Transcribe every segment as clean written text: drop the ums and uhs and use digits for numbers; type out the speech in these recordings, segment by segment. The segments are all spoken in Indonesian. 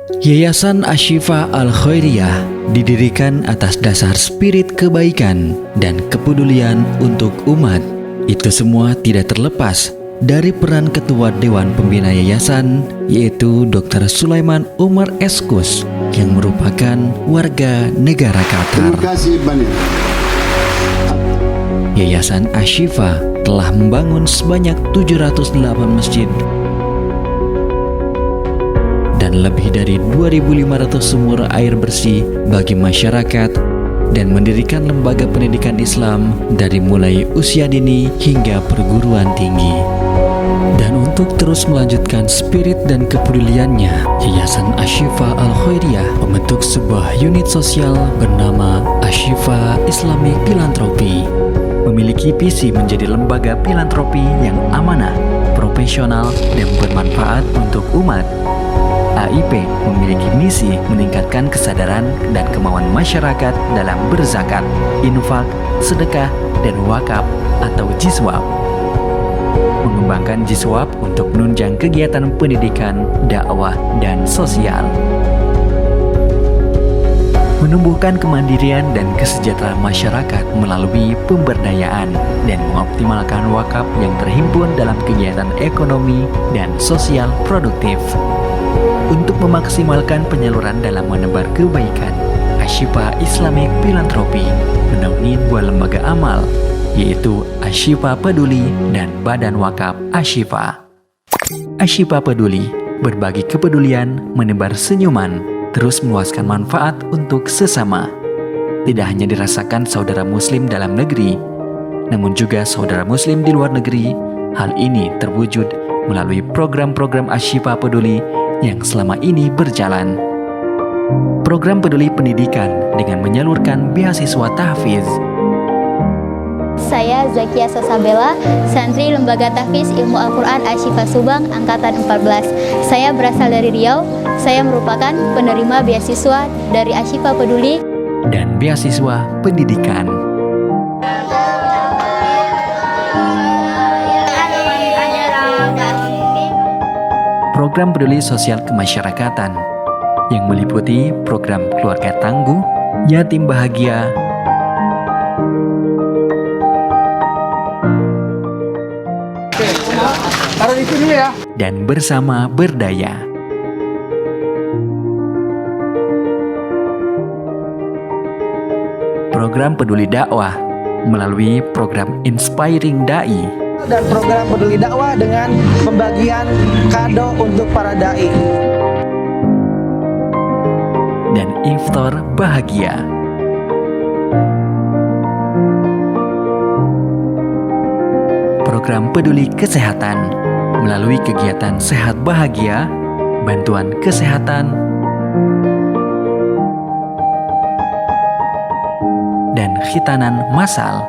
Yayasan Asy-Syifa Al-Khairiyah didirikan atas dasar spirit kebaikan dan kepedulian untuk umat. Itu semua tidak terlepas dari peran Ketua Dewan Pembina Yayasan, yaitu Dr. Sulaiman Umar Eskus, yang merupakan warga negara Qatar. Terima kasih banyak. Yayasan Asy-Syifa telah membangun sebanyak 708 masjid dan lebih dari 2.500 sumur air bersih bagi masyarakat, dan mendirikan lembaga pendidikan Islam dari mulai usia dini hingga perguruan tinggi. Dan untuk terus melanjutkan spirit dan kepeduliannya, Yayasan Asy-Syifa Al-Khairiyah membentuk sebuah unit sosial bernama Asy-Syifa Islamic Philanthropy. Memiliki visi menjadi lembaga filantropi yang amanah, profesional, dan bermanfaat untuk umat. AIP memiliki misi meningkatkan kesadaran dan kemauan masyarakat dalam berzakat, infak, sedekah, dan wakaf atau jiswab. Mengembangkan jiswab untuk menunjang kegiatan pendidikan, dakwah, dan sosial. Menumbuhkan kemandirian dan kesejahteraan masyarakat melalui pemberdayaan dan mengoptimalkan wakaf yang terhimpun dalam kegiatan ekonomi dan sosial produktif. Untuk memaksimalkan penyaluran dalam menebar kebaikan, Asy-Syifa Islamic Philanthropy menaungi dua lembaga amal, yaitu Asy-Syifa Peduli dan Badan Wakaf Asy-Syifa. Asy-Syifa Peduli berbagi kepedulian, menebar senyuman, terus meluaskan manfaat untuk sesama. Tidak hanya dirasakan saudara muslim dalam negeri, namun juga saudara muslim di luar negeri. Hal ini terwujud melalui program-program Asy-Syifa Peduli yang selama ini berjalan. Program peduli pendidikan dengan menyalurkan beasiswa tahfiz. Saya Zakia Sosabella, santri Lembaga Tahfiz Ilmu Al-Quran Asy-Syifa Subang, Angkatan 14. Saya berasal dari Riau. Saya merupakan penerima beasiswa dari Asy-Syifa Peduli dan beasiswa pendidikan. Program peduli sosial kemasyarakatan yang meliputi program keluarga tangguh, yatim bahagia, Taruh itu dulu ya. dan bersama berdaya. Program peduli dakwah melalui program Inspiring Dai dan program peduli dakwah dengan pembagian kado untuk para dai dan iftar bahagia. Program peduli kesehatan melalui kegiatan sehat bahagia, bantuan kesehatan, dan khitanan massal.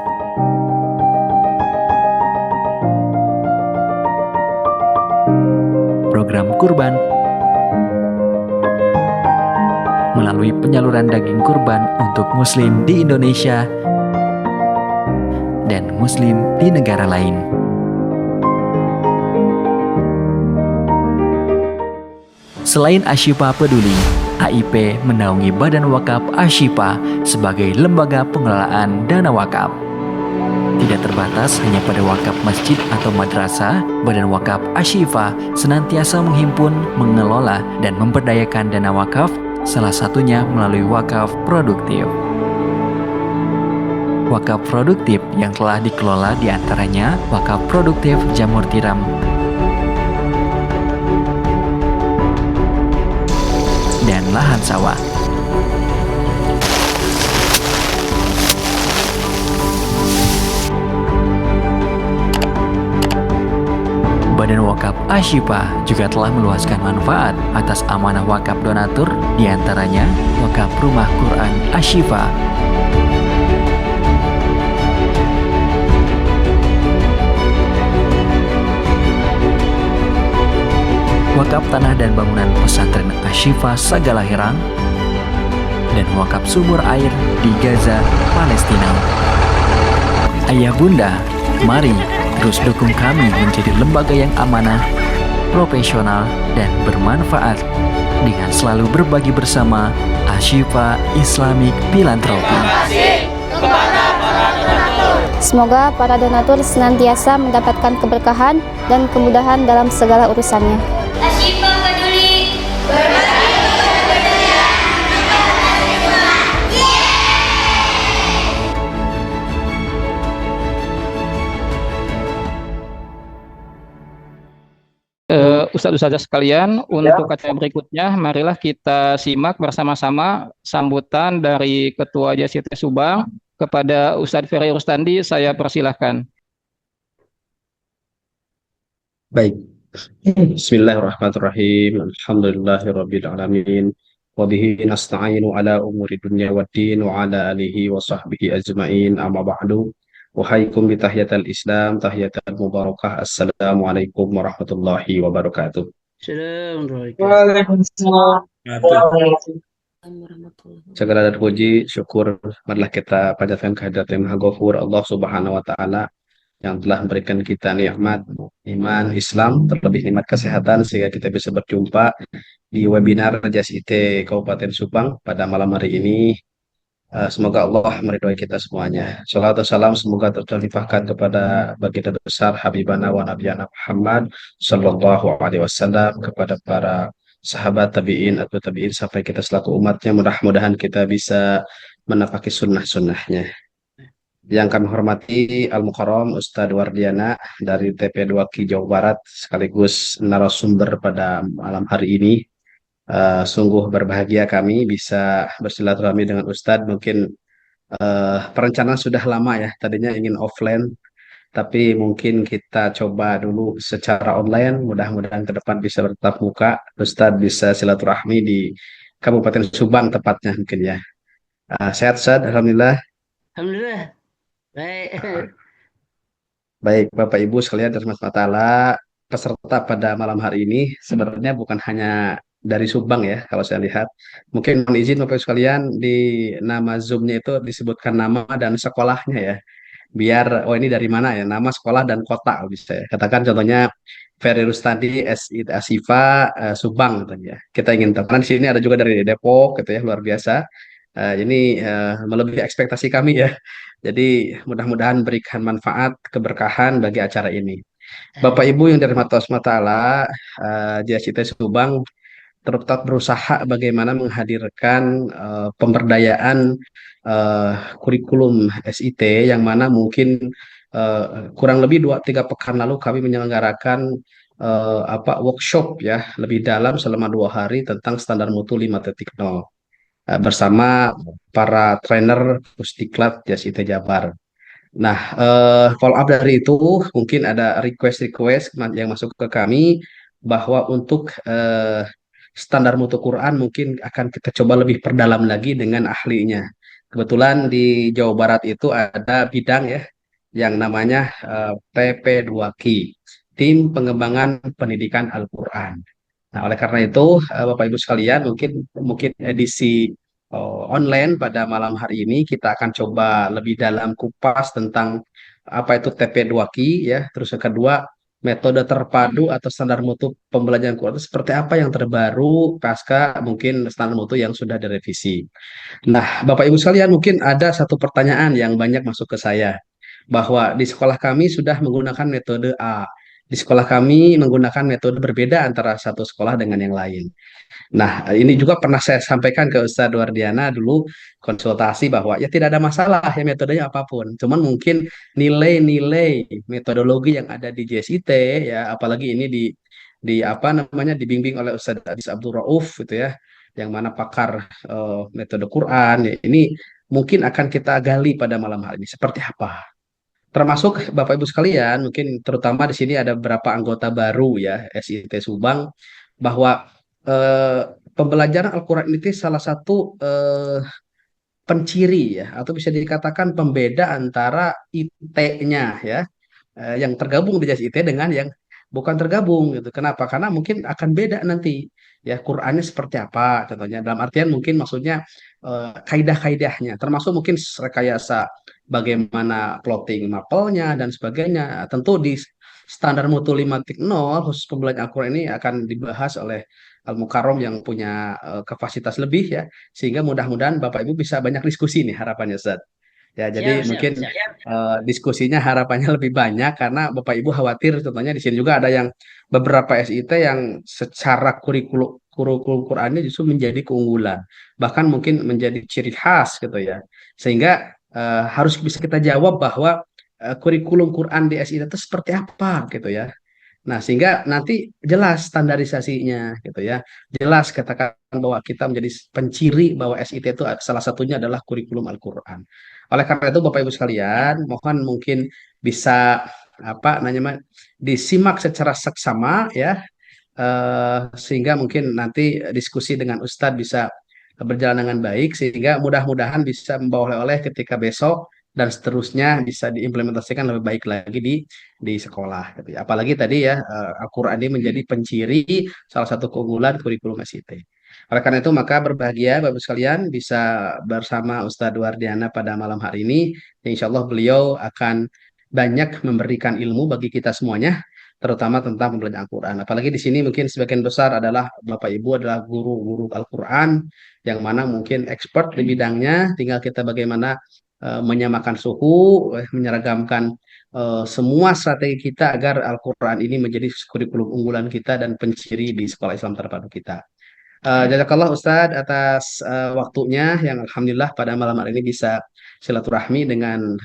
Program kurban melalui penyaluran daging kurban untuk muslim di Indonesia dan muslim di negara lain. Selain Asy-Syifa Peduli, AIP menaungi Badan Wakaf Asy-Syifa sebagai lembaga pengelolaan dana wakaf. Tidak terbatas hanya pada wakaf masjid atau madrasah, Badan Wakaf Asy-Syifa senantiasa menghimpun, mengelola, dan memberdayakan dana wakaf, salah satunya melalui wakaf produktif. Wakaf produktif yang telah dikelola diantaranya Wakaf Produktif Jamur Tiram dan lahan sawah. Badan Wakaf Asy-Syifa juga telah meluaskan manfaat atas amanah wakaf donatur, diantaranya Wakaf Rumah Quran Asy-Syifa, Wakaf Tanah dan Bangunan Pesantren Asy-Syifa Sagala Herang, dan Wakaf Sumur Air di Gaza, Palestina. Ayah Bunda, mari terus dukung kami menjadi lembaga yang amanah, profesional, dan bermanfaat dengan selalu berbagi bersama Ashifa Islamic Philanthropy. Semoga para donatur senantiasa mendapatkan keberkahan dan kemudahan dalam segala urusannya. Ashifa peduli. Ustadz-ustadzah sekalian, untuk acara berikutnya, marilah kita simak bersama-sama sambutan dari Ketua JSIT Subang kepada Ustadz Ferry Rustandi. Saya persilahkan. Baik. Bismillahirrahmanirrahim. Alhamdulillahirabbil alamin. Wa bihi nasta'inu ala umuri dunya waddin wa ala alihi wa sahbihi ajmain. Amma ba'du. Wahaikum bi tahiyatal Islam, tahiyatal mubarakah. Assalamualaikum warahmatullahi wabarakatuh. Segala dan puji syukur marilah kita panjatkan kehadirat Yang Maha Ghafur Allah Subhanahu wa taala yang telah memberikan kita nikmat iman, Islam, terlebih nikmat kesehatan sehingga kita bisa berjumpa di webinar JSIT Kabupaten Subang pada malam hari ini. Semoga Allah meridhoi kita semuanya. Salawat dan salam semoga terlimpahkan kepada baginda besar Habibana wa Nabiyana Muhammad Sallallahu Alaihi Wasallam, kepada para sahabat tabiin atau tabiin sampai kita selaku umatnya. Mudah-mudahan kita bisa menapaki sunnah-sunnahnya. Yang kami hormati Al-Mukarram Ustadz Wardiana dari TP2Ki Jawa Barat sekaligus narasumber pada malam hari ini. Sungguh berbahagia kami bisa bersilaturahmi dengan Ustadz. Mungkin perencanaan sudah lama ya, tadinya ingin offline, tapi mungkin kita coba dulu secara online. Mudah-mudahan ke depan bisa bertatap muka, Ustadz bisa silaturahmi di Kabupaten Subang tepatnya mungkin ya. Sehat Ustadz, Alhamdulillah. Alhamdulillah. Baik. Baik, Bapak Ibu sekalian dirahmati Allah Ta'ala, peserta pada malam hari ini sebenarnya bukan hanya dari Subang ya, kalau saya lihat. Mungkin mohon izin Bapak Ibu sekalian, di nama Zoom-nya itu disebutkan nama dan sekolahnya ya. Biar, oh ini dari mana ya, nama sekolah dan kota bisa ya. Katakan contohnya Ferry Rustandi, SI Asifa, Subang gitu ya. Kita ingin tahu. Karena di sini ada juga dari Depok gitu ya, luar biasa. Ini melebihi ekspektasi kami ya. Jadi mudah-mudahan berikan manfaat, keberkahan bagi acara ini. Bapak Ibu yang dirahmati Allah SWT, JSIT Subang tetap berusaha bagaimana menghadirkan pemberdayaan kurikulum SIT, yang mana mungkin kurang lebih 2-3 pekan lalu kami menyelenggarakan workshop ya lebih dalam selama 2 hari tentang standar mutu 5.0 bersama para trainer Pusdiklat JSIT Jabar. Nah, follow up dari itu mungkin ada request-request yang masuk ke kami bahwa untuk standar mutu Quran mungkin akan kita coba lebih perdalam lagi dengan ahlinya. Kebetulan di Jawa Barat itu ada bidang ya yang namanya TP2Ki, Tim Pengembangan Pendidikan Al-Quran. Nah, oleh karena itu, Bapak Ibu sekalian, mungkin edisi online pada malam hari ini kita akan coba lebih dalam kupas tentang apa itu TP2Ki ya. Terus yang kedua, metode terpadu atau standar mutu pembelajaran Quran itu seperti apa yang terbaru pasca mungkin standar mutu yang sudah direvisi. Nah, Bapak Ibu sekalian, mungkin ada satu pertanyaan yang banyak masuk ke saya, bahwa di sekolah kami sudah menggunakan metode A. Di sekolah kami menggunakan metode berbeda antara satu sekolah dengan yang lain. Nah, ini juga pernah saya sampaikan ke Ustadz Wardiana dulu konsultasi bahwa ya tidak ada masalah ya metodenya apapun. Cuman mungkin nilai-nilai metodologi yang ada di JSIT ya, apalagi ini di apa namanya dibimbing oleh Ustadz Adis Abdul Rauf gitu ya, yang mana pakar metode Quran ya, ini mungkin akan kita gali pada malam hari ini seperti apa. Termasuk Bapak Ibu sekalian, mungkin terutama di sini ada beberapa anggota baru ya SIT Subang, bahwa pembelajaran Al-Quran ini salah satu penciri ya, atau bisa dikatakan pembeda antara IT-nya ya, yang tergabung di JAS IT dengan yang bukan tergabung gitu. Kenapa? Karena mungkin akan beda nanti ya Qurannya seperti apa contohnya. Dalam artian mungkin maksudnya kaidah-kaidahnya, termasuk mungkin rekayasa bagaimana plotting mapelnya dan sebagainya. Tentu di standar mutu 5.0 khusus pembelajaran Al-Quran ini akan dibahas oleh Al-Mukarram yang punya kapasitas lebih ya, sehingga mudah-mudahan Bapak Ibu bisa banyak diskusi nih harapannya Ustaz. Ya, Siap, jadi siap, mungkin siap. diskusinya harapannya lebih banyak karena Bapak Ibu khawatir tentunya di sini juga ada yang beberapa SIT yang secara kurikulum kurikulum Qurannya justru menjadi keunggulan, bahkan mungkin menjadi ciri khas gitu ya. Sehingga harus bisa kita jawab bahwa kurikulum Quran di SIT itu seperti apa gitu ya. Nah, sehingga nanti jelas standarisasinya gitu ya. Jelas katakan bahwa kita menjadi penciri bahwa SIT itu salah satunya adalah kurikulum Al-Qur'an. Oleh karena itu Bapak Ibu sekalian, mohon mungkin bisa apa namanya disimak secara seksama ya, sehingga mungkin nanti diskusi dengan Ustadz bisa berjalan dengan baik sehingga mudah-mudahan bisa membawa oleh-oleh ketika besok dan seterusnya bisa diimplementasikan lebih baik lagi di sekolah gitu ya. Apalagi tadi ya Al-Qur'an ini menjadi penciri salah satu keunggulan kurikulum SIT. Oleh karena itu maka berbahagia Bapak sekalian bisa bersama Ustadz Wardiana pada malam hari ini. Insya Allah beliau akan banyak memberikan ilmu bagi kita semuanya terutama tentang pembelajaran Al-Quran. Apalagi di sini mungkin sebagian besar adalah Bapak Ibu adalah guru-guru Al-Quran yang mana mungkin expert di bidangnya, tinggal kita bagaimana menyamakan suhu, menyeragamkan semua strategi kita agar Al-Quran ini menjadi kurikulum unggulan kita dan penciri di sekolah Islam terpadu kita. Jazakallah Ustadz atas waktunya yang Alhamdulillah pada malam hari ini bisa silaturahmi dengan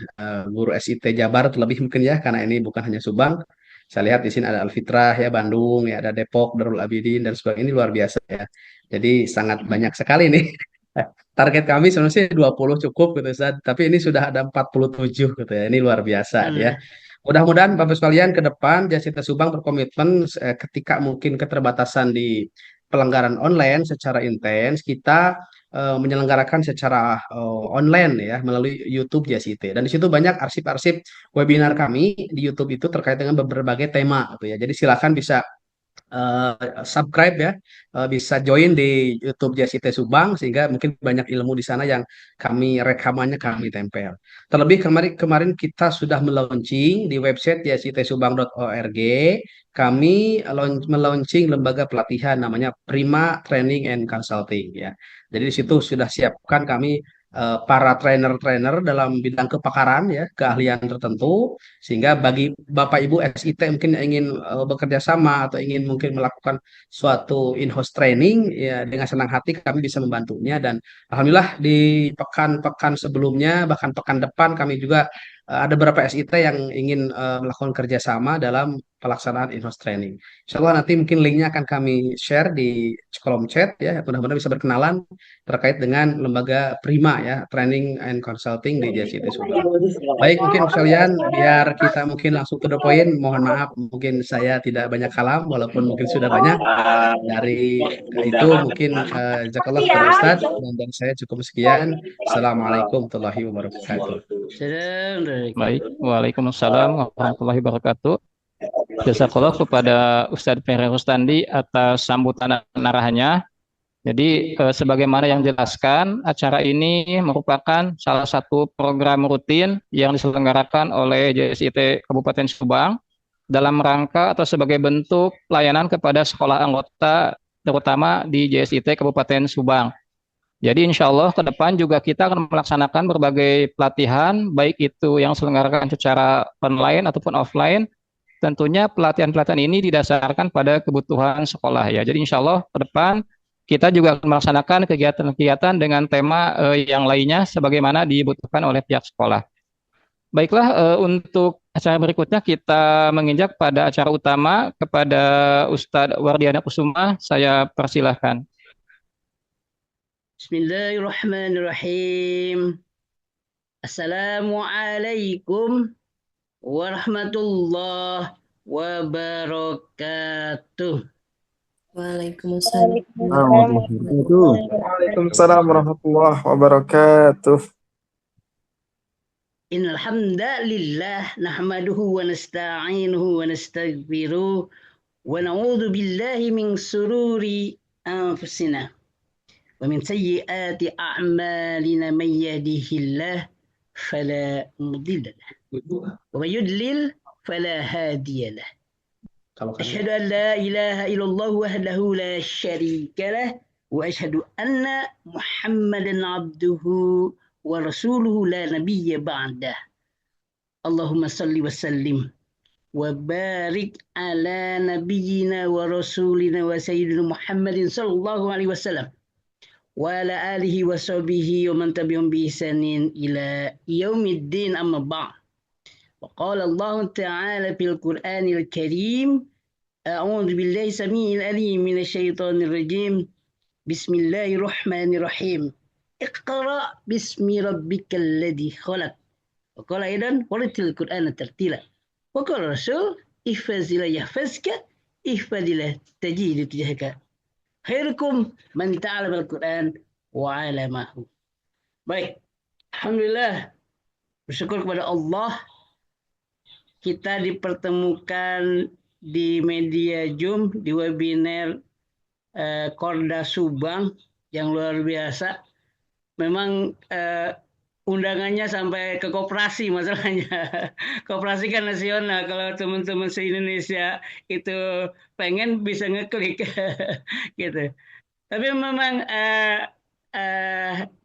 guru SIT Jabar terlebih mungkin ya karena ini bukan hanya Subang. Saya lihat di sini ada Alfitrah ya Bandung ya ada Depok Darul Abidin dan sebagainya ini luar biasa ya. Jadi sangat banyak sekali nih. Target kami sebenarnya 20 cukup gitu Ustaz, tapi ini sudah ada 47 gitu ya. Ini luar biasa ya. Alhamdulillah. Mudah-mudahan Bapak sekalian ke depan Jasita Subang berkomitmen ketika mungkin keterbatasan di pelanggaran online secara intens kita menyelenggarakan secara online ya melalui YouTube JCT dan di situ banyak arsip-arsip webinar kami di YouTube itu terkait dengan berbagai tema gitu ya. Jadi silakan bisa subscribe ya, bisa join di YouTube JCT Subang sehingga mungkin banyak ilmu di sana yang kami rekamannya kami tempel. Terlebih kemarin kemarin kita sudah melaunching di website jctsubang.org. Kami melaunching lembaga pelatihan namanya Prima Training and Consulting ya. Jadi di situ sudah siapkan kami para trainer-trainer dalam bidang kepakaran ya, keahlian tertentu sehingga bagi Bapak Ibu SIT mungkin yang ingin bekerja sama atau ingin mungkin melakukan suatu in-house training ya dengan senang hati kami bisa membantunya dan alhamdulillah di pekan-pekan sebelumnya bahkan pekan depan kami juga ada beberapa SIT yang ingin melakukan kerjasama dalam pelaksanaan in-house training. Insya Allah nanti mungkin linknya akan kami share di kolom chat ya, mudah-mudahan bisa berkenalan terkait dengan lembaga Prima ya, Training and Consulting di JCT Subang. Baik, mungkin sekalian biar kita mungkin langsung to the point. Mohon maaf, mungkin saya tidak banyak kalam, walaupun mungkin sudah banyak. Dari itu mungkin jazakallah kepada Ustadz dan dari saya cukup sekian. Assalamualaikum warahmatullahi wabarakatuh. Assalamualaikum. Baik, Waalaikumsalam warahmatullahi wabarakatuh. Jazakallah kepada Ustadz Ferry Rustandi atas sambutan dan arahannya. Jadi sebagaimana yang dijelaskan, acara ini merupakan salah satu program rutin yang diselenggarakan oleh JSIT Kabupaten Subang dalam rangka atau sebagai bentuk pelayanan kepada sekolah anggota terutama di JSIT Kabupaten Subang. Jadi insya Allah ke depan juga kita akan melaksanakan berbagai pelatihan, baik itu yang diselenggarakan secara online ataupun offline. Tentunya pelatihan-pelatihan ini didasarkan pada kebutuhan sekolah ya. Jadi insya Allah ke depan kita juga akan melaksanakan kegiatan-kegiatan dengan tema yang lainnya sebagaimana dibutuhkan oleh pihak sekolah. Baiklah, untuk acara berikutnya kita menginjak pada acara utama kepada Ustadz Wardiana Kusuma. Saya persilahkan. Bismillahirrahmanirrahim. Assalamualaikum warahmatullahi wabarakatuh. Waalaikumsalam. Waalaikumsalam warahmatullahi wabarakatuh. Innal hamdalillah nahmaduhu wa nasta'inuhu wa nastaghfiruh wa na'udzu billahi min sururi anfusina wa min sayyiati a'malina may yahdihillahu fala mudilla lahu wa may yudlil fala hadiya lahu. Kalau kalian أشهد أن لا إله إلا الله وحده لا شريك له وأشهد أن محمدا عبده ورسوله لا نبي بعده اللهم صل وسلم وبارك على نبينا ورسولنا وسيدنا محمد صلى الله عليه وسلم وعلى آله وصحبه ومن تبعهم بإحسان إلى يوم الدين أما بعد وقال الله تعالى في القرآن الكريم أعوذ بالله السميع العليم من الشيطان الرجيم بسم الله الرحمن الرحيم اقرأ باسم ربك الذي خلق وقال أيضا ورتل القرآن ترتيلا وقال الرسول احفظ لا يحفظك احفظ لا تجد تجاهك خيركم من تعلم القرآن وعلمه. Baik, Alhamdulillah, bersyukur kepada Allah kita dipertemukan di media Zoom di webinar Korda Subang yang luar biasa. Memang undangannya sampai ke koperasi masalahnya. Koperasi kan nasional, kalau teman-teman se-Indonesia itu pengen bisa ngeklik gitu. Tapi memang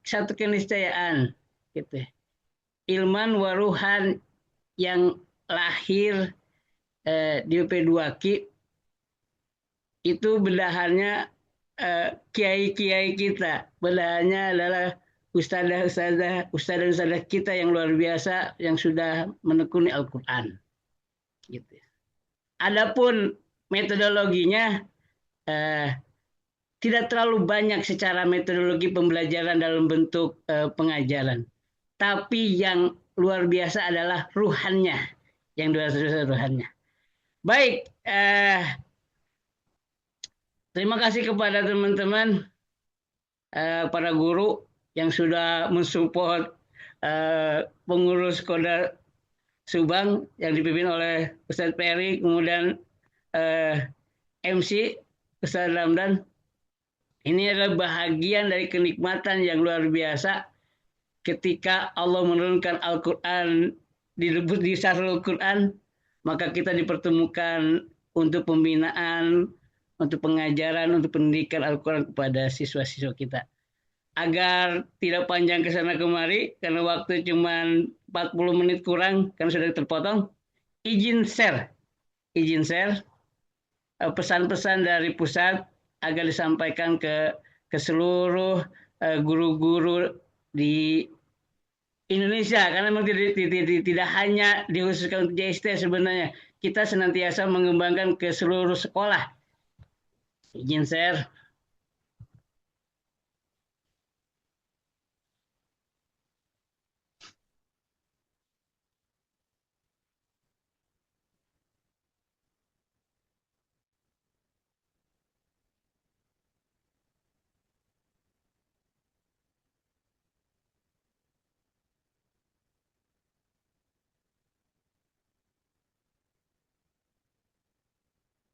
satu keniscayaan gitu. Ilman waruhan yang lahir di UP2Ki itu bendaharnya kiai-kiai kita. Bendaharnya adalah ustadzah kita yang luar biasa yang sudah menekuni Al-Quran. Gitu. Adapun metodologinya tidak terlalu banyak secara metodologi pembelajaran dalam bentuk pengajaran. Tapi yang luar biasa adalah ruhannya. Yang luar biasa ruhannya. Baik, terima kasih kepada teman-teman, para guru yang sudah mensupport pengurus Korda Subang yang dipimpin oleh Ustadz Peri, kemudian MC Ustadz Ramdan. Ini adalah bahagian dari kenikmatan yang luar biasa ketika Allah menurunkan Al-Quran di Syahrul Quran, maka kita dipertemukan untuk pembinaan, untuk pengajaran, untuk pendidikan Al-Quran kepada siswa-siswa kita. Agar tidak panjang ke sana kemari, karena waktu cuma 40 menit kurang, karena sudah terpotong, izin share pesan-pesan dari pusat agar disampaikan ke seluruh guru-guru di Indonesia, karena memang tidak hanya dikhususkan untuk JST sebenarnya. Kita senantiasa mengembangkan ke seluruh sekolah. Izin share.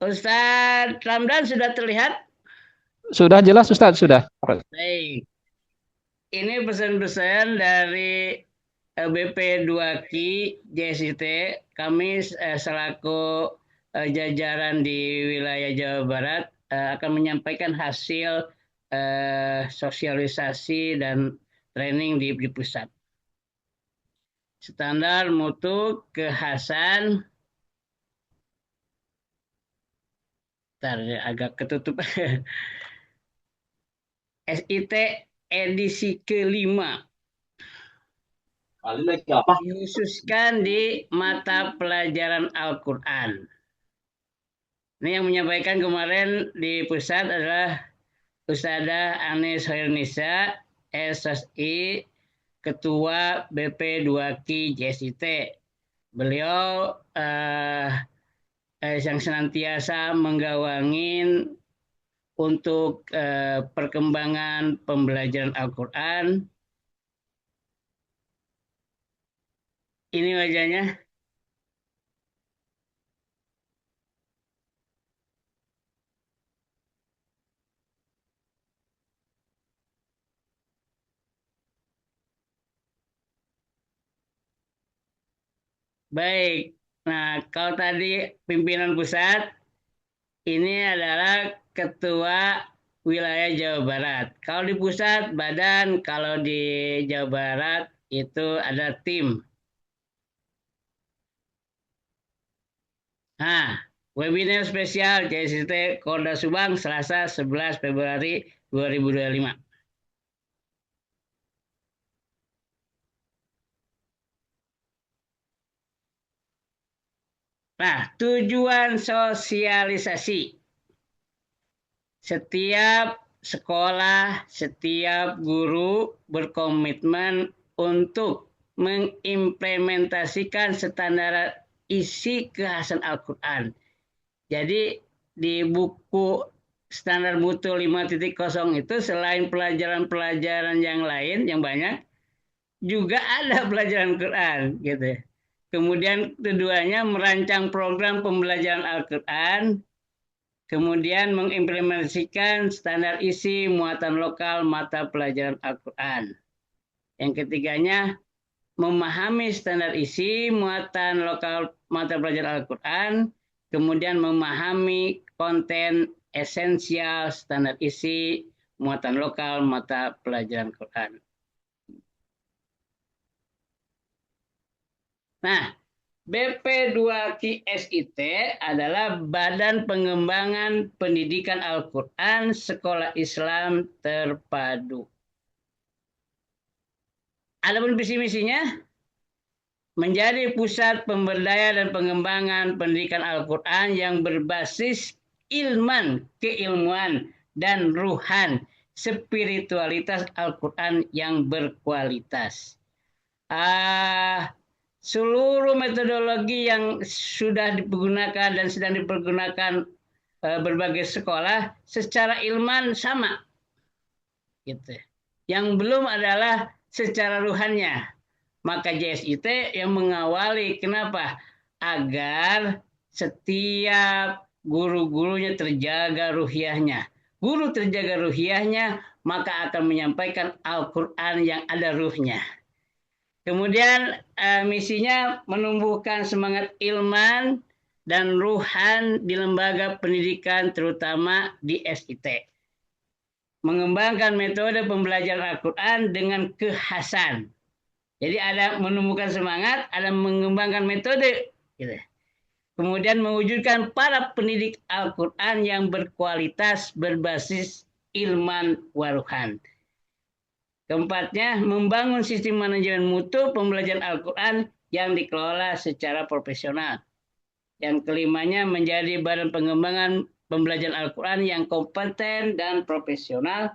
Ustadz Ramdan sudah terlihat? Sudah jelas Ustadz, sudah. Baik. Ini pesan-pesan dari BP2Ki JST. Kami selaku jajaran di wilayah Jawa Barat akan menyampaikan hasil sosialisasi dan training di pusat. Standar mutu kekhasan. Agak ketutup. SIT edisi kelima. Dikhususkan di mata pelajaran Al-Quran. Ini yang menyampaikan kemarin di pusat adalah Ustadzah Anis Hoirnisa, SSI, Ketua BP2Ki JSIT. Beliau yang senantiasa menggawangin untuk perkembangan pembelajaran Al-Quran. Ini wajahnya. Baik. Nah, kalau tadi pimpinan pusat, ini adalah ketua wilayah Jawa Barat. Kalau di pusat badan, kalau di Jawa Barat itu ada tim. Nah, webinar spesial JST Korda Subang Selasa 11 Februari 2025. Nah, tujuan sosialisasi. Setiap sekolah, setiap guru berkomitmen untuk mengimplementasikan standar isi kekhasan Al-Quran. Jadi di buku standar mutu 5.0 itu selain pelajaran-pelajaran yang lain yang banyak, juga ada pelajaran Quran gitu. Kemudian keduanya merancang program pembelajaran Al-Quran, kemudian mengimplementasikan standar isi muatan lokal mata pelajaran Al-Quran. Yang ketiganya, memahami standar isi muatan lokal mata pelajaran Al-Quran, kemudian memahami konten esensial standar isi muatan lokal mata pelajaran Quran. Nah, BP2KSIT adalah Badan Pengembangan Pendidikan Al-Quran Sekolah Islam Terpadu. Adapun visi misinya, menjadi pusat pemberdayaan dan pengembangan pendidikan Al-Quran yang berbasis ilman, keilmuan, dan ruhan, spiritualitas Al-Quran yang berkualitas. Seluruh metodologi yang sudah digunakan dan sedang dipergunakan berbagai sekolah secara ilman sama, gitu. Yang belum adalah secara ruhannya. Maka JSIT yang mengawali, kenapa? Agar setiap guru-gurunya terjaga ruhiyahnya. Guru terjaga ruhiyahnya, maka akan menyampaikan Al-Quran yang ada ruhnya. Kemudian misinya menumbuhkan semangat ilman dan ruhan di lembaga pendidikan, terutama di SIT. Mengembangkan metode pembelajaran Al-Quran dengan kekhasan. Jadi ada menumbuhkan semangat, ada mengembangkan metode. Gitu. Kemudian mewujudkan para pendidik Al-Quran yang berkualitas berbasis ilman waruhan. Keempatnya, membangun sistem manajemen mutu pembelajaran Al-Quran yang dikelola secara profesional. Yang kelimanya, menjadi badan pengembangan pembelajaran Al-Quran yang kompeten dan profesional.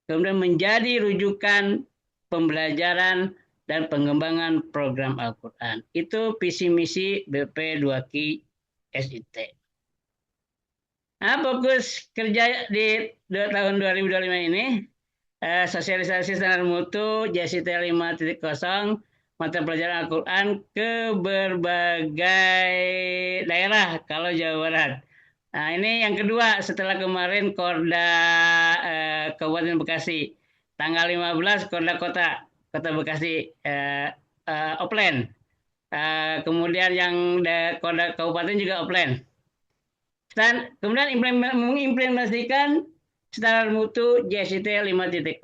Kemudian menjadi rujukan pembelajaran dan pengembangan program Al-Quran. Itu visi misi BP2Ki SIT. Nah, fokus kerja di tahun 2025 ini, sosialisasi standar mutu JSIT 5.0 mata pelajaran Al-Quran ke berbagai daerah kalau Jawa Barat. Nah, ini yang kedua setelah kemarin Korda Kabupaten Bekasi. Tanggal 15 Korda Kota Bekasi offline. Kemudian yang Korda Kabupaten juga offline. Dan kemudian mengimplementasikan standar mutu JSIT 5.0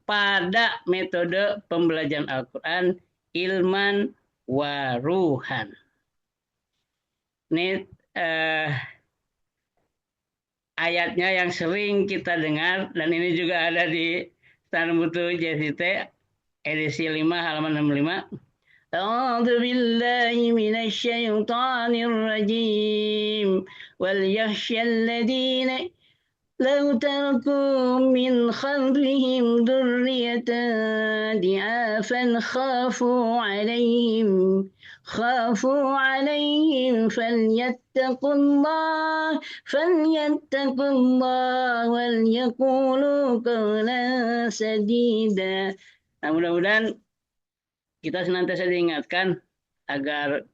pada metode pembelajaran Al-Quran ilman waruhan. Ini ayatnya yang sering kita dengar, dan ini juga ada di standar mutu JSIT edisi 5 halaman 65. A'udzu billahi minasy syaithanir rajim. Wal yakhshal ladzina law taraku min khalfihim dzurriyyatan di'afan khafu 'alaihim falyattaqullah wal yaqulu qawlan sadida. Nah, mudah-mudahan kita senantiasa diingatkan agar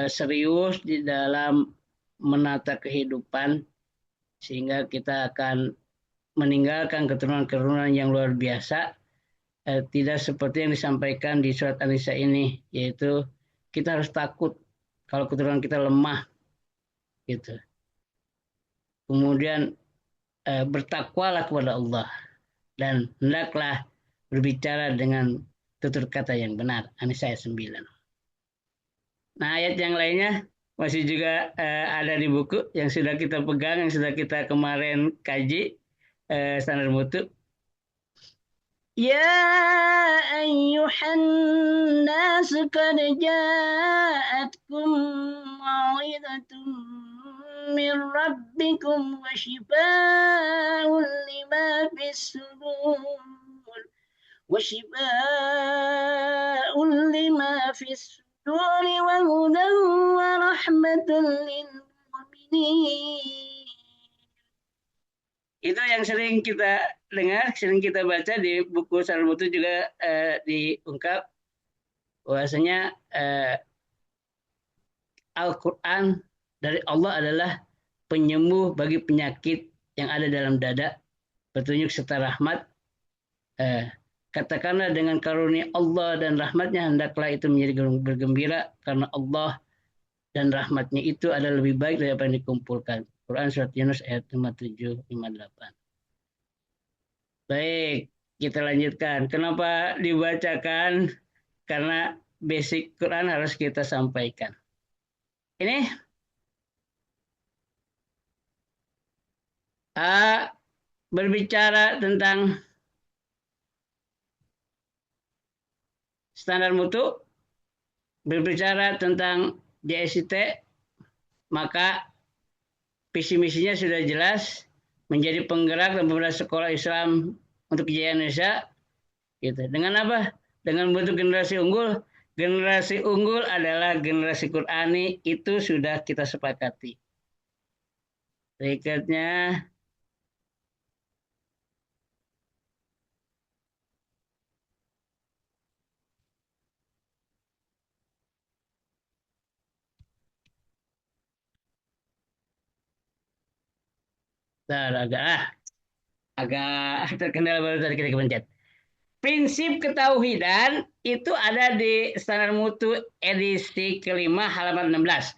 serius di dalam menata kehidupan, sehingga kita akan meninggalkan keturunan-keturunan yang luar biasa, tidak seperti yang disampaikan di surat An-Nisa ini, yaitu kita harus takut kalau keturunan kita lemah, gitu. kemudian bertakwalah kepada Allah, dan hendaklah berbicara dengan tutur kata yang benar. An-Nisa ayat 9. Nah, ayat yang lainnya masih juga ada di buku yang sudah kita pegang, yang sudah kita kemarin kaji, standar mutu. Ya ayyuhan nas qad ja'atkum mau'izatun min rabbikum wa shifaa'un lima fis sudur wa shifaa'un lima fis sudur wa hudan wa rahmatun lil mu'minin. Itu yang sering kita dengar, sering kita baca di buku Sarul Mutu juga diungkap bahwasanya Al-Quran dari Allah adalah penyembuh bagi penyakit yang ada dalam dada, petunjuk serta rahmat. Katakanlah dengan karunia Allah dan rahmatnya hendaklah itu menjadi bergembira, karena Allah dan rahmatnya itu adalah lebih baik dari apa yang dikumpulkan. Quran Surat Yunus ayat 57-58. Baik, kita lanjutkan. Kenapa dibacakan? Karena basic Quran harus kita sampaikan. Ini berbicara tentang standar mutu, berbicara tentang JSIT, maka visi misinya sudah jelas, menjadi penggerak dan pemberdayaan sekolah Islam untuk kejayaan Indonesia. Gitu. Dengan apa? Dengan bentuk generasi unggul. Generasi unggul adalah generasi Qurani, itu sudah kita sepakati. Berikutnya, agak terkendala baru tadi kita kepencet. Prinsip ketauhidan itu ada di Standar Mutu edisi kelima halaman 16.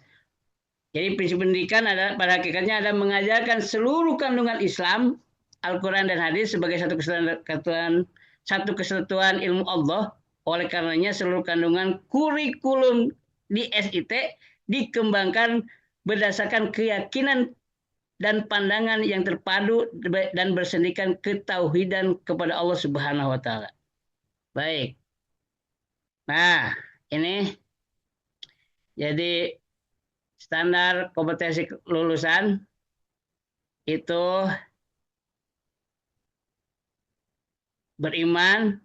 Jadi prinsip pendidikan adalah pada hakikatnya ada mengajarkan seluruh kandungan Islam, Al-Quran dan hadis sebagai satu kesatuan ilmu Allah. Oleh karenanya seluruh kandungan kurikulum di SIT dikembangkan berdasarkan keyakinan dan pandangan yang terpadu dan bersendikan ketauhidan kepada Allah Subhanahu wa taala. Baik. Nah, ini jadi standar kompetensi lulusan itu beriman,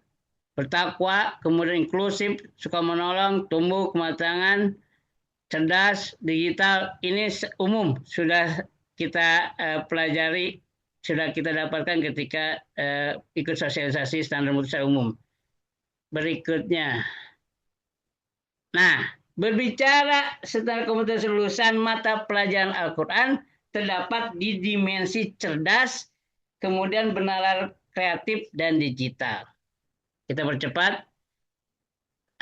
bertakwa, kemudian inklusif, suka menolong, tumbuh kematangan, cerdas, digital. Ini umum sudah kita pelajari, sudah kita dapatkan ketika ikut sosialisasi standar mutu secara umum. Berikutnya, nah, berbicara standar kompetensi lulusan mata pelajaran Al-Quran terdapat di dimensi cerdas, kemudian bernalar kreatif dan digital. Kita percepat.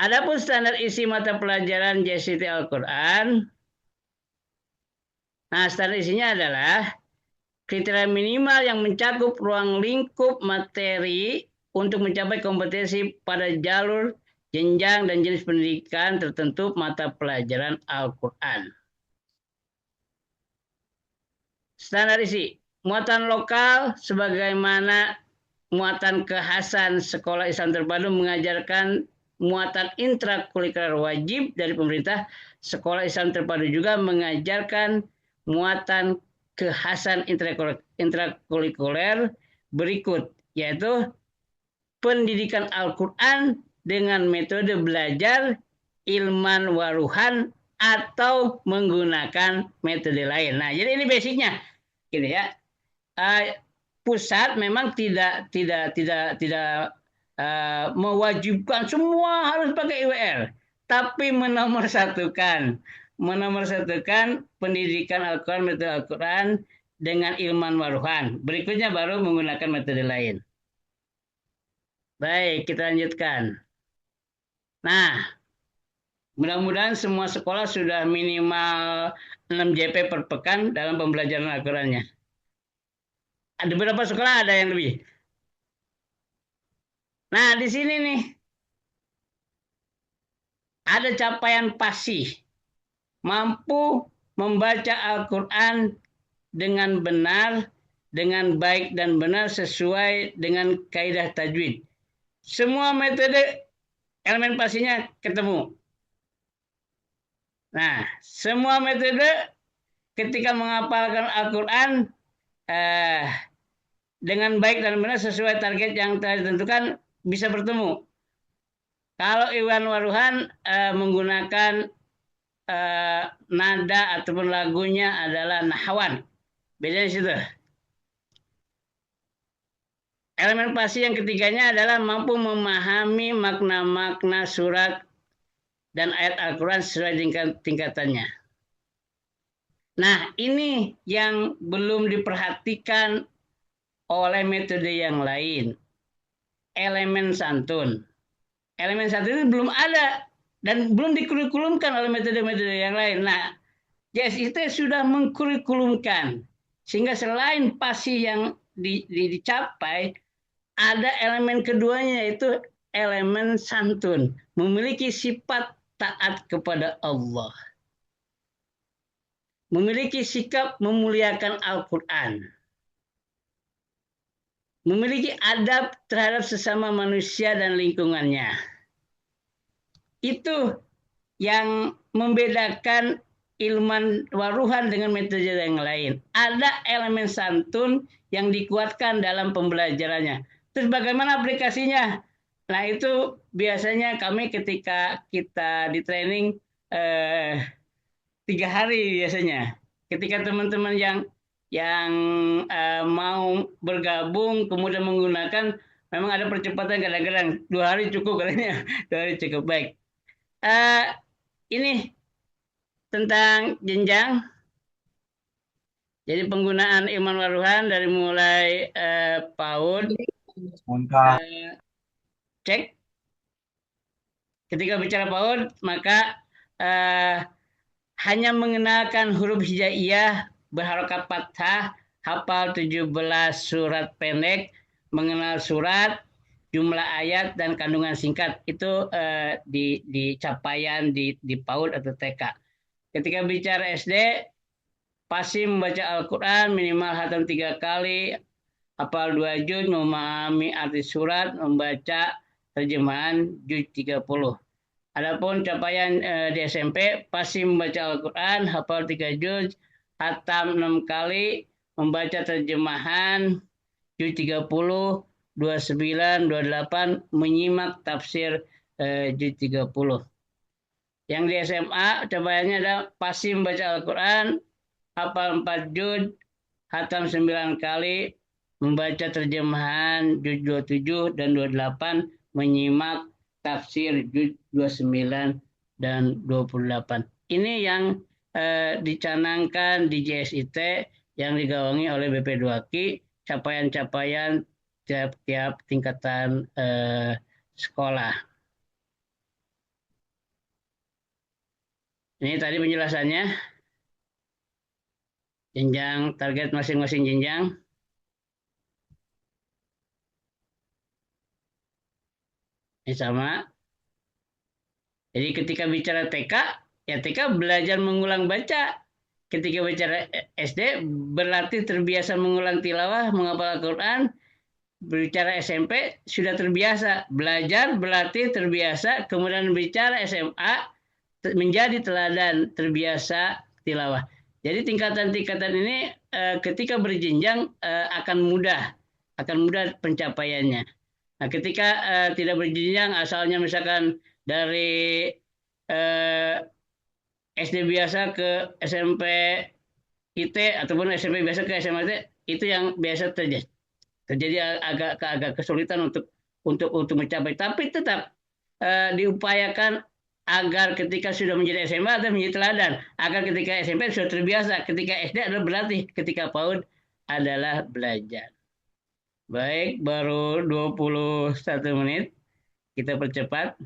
Adapun standar isi mata pelajaran JSIT Al-Quran, nah, standar isinya adalah kriteria minimal yang mencakup ruang lingkup materi untuk mencapai kompetensi pada jalur, jenjang, dan jenis pendidikan tertentu mata pelajaran Al-Quran. Standar isi, muatan lokal sebagaimana muatan kekhasan sekolah Islam terpadu mengajarkan muatan intrakurikuler wajib dari pemerintah. Sekolah Islam terpadu juga mengajarkan muatan kekhasan intrakurikuler berikut, yaitu pendidikan Al-Quran dengan metode belajar ilman waruhan atau menggunakan metode lain. Nah, jadi ini basicnya, gitu ya. Pusat memang tidak mewajibkan semua harus pakai IWR, tapi menomorsatukan pendidikan Al-Quran, metode Al-Quran dengan ilman waruhan. Berikutnya baru menggunakan metode lain. Baik, kita lanjutkan. Nah, mudah-mudahan semua sekolah sudah minimal 6 JP per pekan dalam pembelajaran Al-Qurannya. Ada beberapa sekolah ada yang lebih. Nah, di sini nih ada capaian fasih, mampu membaca Al-Quran dengan benar, dengan baik dan benar sesuai dengan kaidah tajwid. Semua metode elemen fasihnya ketemu. Nah, semua metode ketika menghafalkan Al-Quran eh, dengan baik dan benar sesuai target yang telah ditentukan bisa bertemu. Kalau Iwan Waruhan menggunakan nada ataupun lagunya adalah nahwan. Bedanya di situ. Elemen fasih yang ketiganya adalah mampu memahami makna-makna surat dan ayat Al-Quran sesuai tingkatannya. Nah, ini yang belum diperhatikan oleh metode yang lain. Elemen santun. Elemen santun itu belum ada dan belum dikurikulumkan oleh metode-metode yang lain. Nah, JSIT sudah mengkurikulumkan sehingga selain fasih yang dicapai, ada elemen keduanya yaitu elemen santun, memiliki sifat taat kepada Allah, memiliki sikap memuliakan Al-Quran, memiliki adab terhadap sesama manusia dan lingkungannya. Itu yang membedakan Ilman Waruhan dengan metode yang lain. Ada elemen santun yang dikuatkan dalam pembelajarannya. Terus bagaimana aplikasinya? Nah, itu biasanya kami ketika kita di training 3 hari biasanya. Ketika teman-teman yang mau bergabung kemudian menggunakan, memang ada percepatan kadang-kadang 2 hari cukup katanya. 2 hari cukup baik. Ini tentang jenjang. Jadi penggunaan Ilman Waruhan dari mulai PAUD, cek. Ketika bicara PAUD, maka hanya mengenalkan huruf hijaiyah berharokat fathah, hafal 17 surat pendek, mengenal surat, jumlah ayat dan kandungan singkat. Itu di capaian di PAUD atau TK. Ketika bicara SD, pasti membaca Al-Quran minimal hatam 3 kali, hafal 2 juz, memahami arti surat, membaca terjemahan juz 30. Adapun capaian di SMP, pasti membaca Al-Quran, hafal 3 juz, hatam 6 kali, membaca terjemahan juz 30, 29, 28, menyimak tafsir juz 30. Yang di SMA capaiannya adalah pasti membaca Al-Quran, hafal 4 juz, hatam 9 kali, membaca terjemahan juz 27 dan 28, menyimak tafsir juz 29 dan 28. Ini yang dicanangkan di JSIT yang digawangi oleh BP2Ki, capaian-capaian tiap-tiap tingkatan sekolah. Ini tadi penjelasannya. Jenjang target masing-masing jenjang. Ini sama. Jadi ketika bicara TK, ya TK belajar mengulang baca. Ketika bicara SD, berlatih terbiasa mengulang tilawah, menghafal Al-Quran. Bicara SMP, sudah terbiasa. Belajar, berlatih, terbiasa. Kemudian bicara SMA, menjadi teladan, terbiasa tilawah. Jadi tingkatan-tingkatan ini ketika berjenjang akan mudah pencapaiannya. Nah, ketika tidak berjenjang, asalnya misalkan dari SD biasa ke SMP IT ataupun SMP biasa ke SMA IT, itu yang biasa terjadi agak kesulitan untuk mencapai. Tapi tetap diupayakan agar ketika sudah menjadi SMA atau menjadi teladan, agar ketika SMP sudah terbiasa, ketika SD adalah berlatih, ketika PAUD adalah belajar. Baik, baru 21 menit. Kita percepat.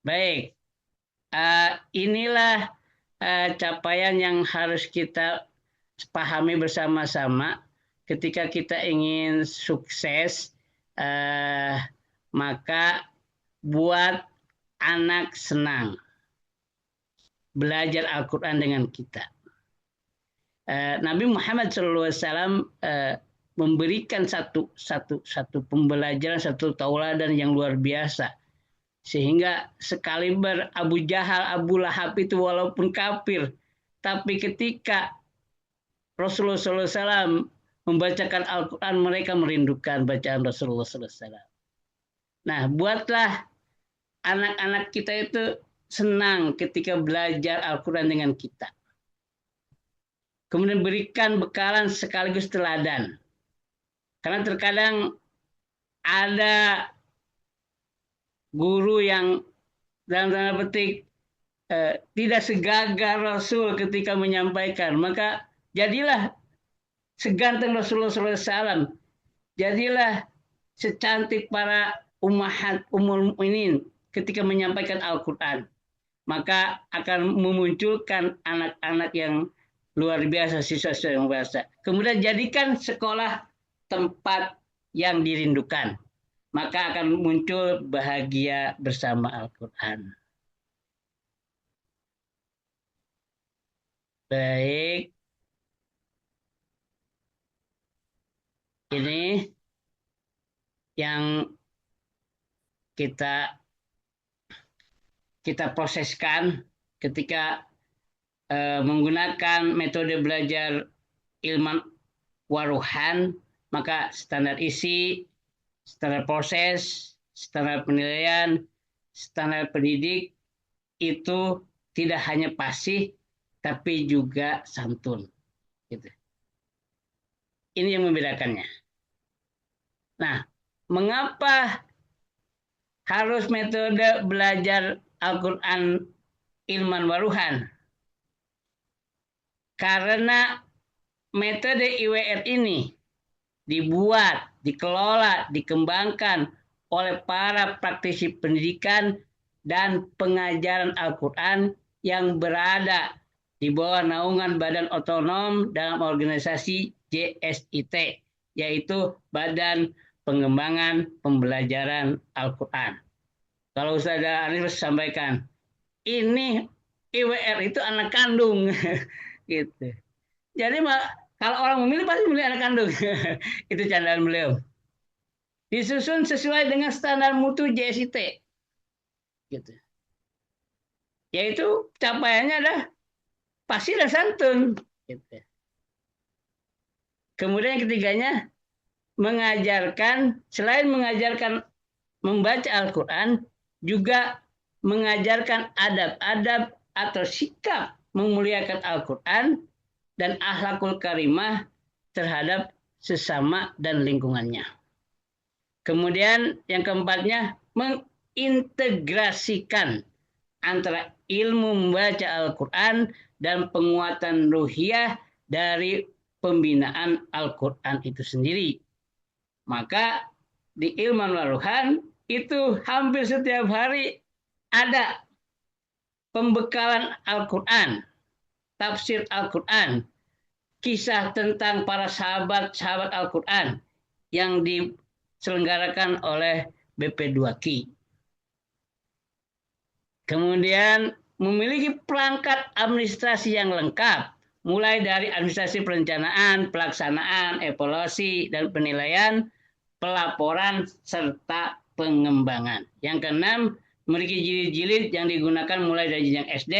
Baik, inilah capaian yang harus kita pahami bersama-sama ketika kita ingin sukses, maka buat anak senang belajar Al-Quran dengan kita. Nabi Muhammad SAW memberikan satu pembelajaran, satu tauladan yang luar biasa. Sehingga sekaliber Abu Jahal, Abu Lahab itu walaupun kafir, tapi ketika Rasulullah SAW membacakan Al-Quran, mereka merindukan bacaan Rasulullah SAW. Nah, buatlah anak-anak kita itu senang ketika belajar Al-Quran dengan kita. Kemudian berikan bekalan sekaligus teladan. Karena terkadang ada guru yang dalam tanda petik tidak segagah Rasul ketika menyampaikan. Maka jadilah seganteng Rasulullah SAW. Jadilah secantik para ummul mukminin ketika menyampaikan Al-Quran. Maka akan memunculkan anak-anak yang luar biasa, siswa-siswa yang luar biasa. Kemudian jadikan sekolah tempat yang dirindukan. Maka akan muncul bahagia bersama Al-Quran. Baik. Ini yang kita proseskan ketika menggunakan metode belajar ilmu waruhan, maka standar isi, standar proses, standar penilaian, standar pendidik itu tidak hanya fasih tapi juga santun. Gitu. Ini yang membedakannya. Nah, mengapa harus metode belajar Al-Quran ilman waruhan? Karena metode IWR ini dibuat, dikelola, dikembangkan oleh para praktisi pendidikan dan pengajaran Al-Quran yang berada di bawah naungan Badan Otonom dalam organisasi JSIT, yaitu Badan Pengembangan Pembelajaran Al-Quran. Kalau Ustaz Arif sampaikan, ini IWR itu anak kandung, gitu. Jadi kalau orang memilih pasti memilih anak kandung, itu candaan beliau. Disusun sesuai dengan standar mutu JSIT, gitu. Yaitu capaiannya adalah fasih dan santun. Gitu. Kemudian yang ketiganya, selain mengajarkan membaca Al-Quran, juga mengajarkan adab-adab atau sikap memuliakan Al-Quran dan akhlakul karimah terhadap sesama dan lingkungannya. Kemudian yang keempatnya, mengintegrasikan antara ilmu membaca Al-Quran dan penguatan ruhiyah dari pembinaan Al-Quran itu sendiri. Maka di ilmu waruhan itu hampir setiap hari ada pembekalan Al-Quran, tafsir Al-Quran, kisah tentang para sahabat Al-Quran yang diselenggarakan oleh BP2Ki. Kemudian memiliki perangkat administrasi yang lengkap, mulai dari administrasi perencanaan, pelaksanaan, evaluasi, dan penilaian, pelaporan, serta pengembangan. Yang keenam, memiliki jilid-jilid yang digunakan mulai dari jenjang SD,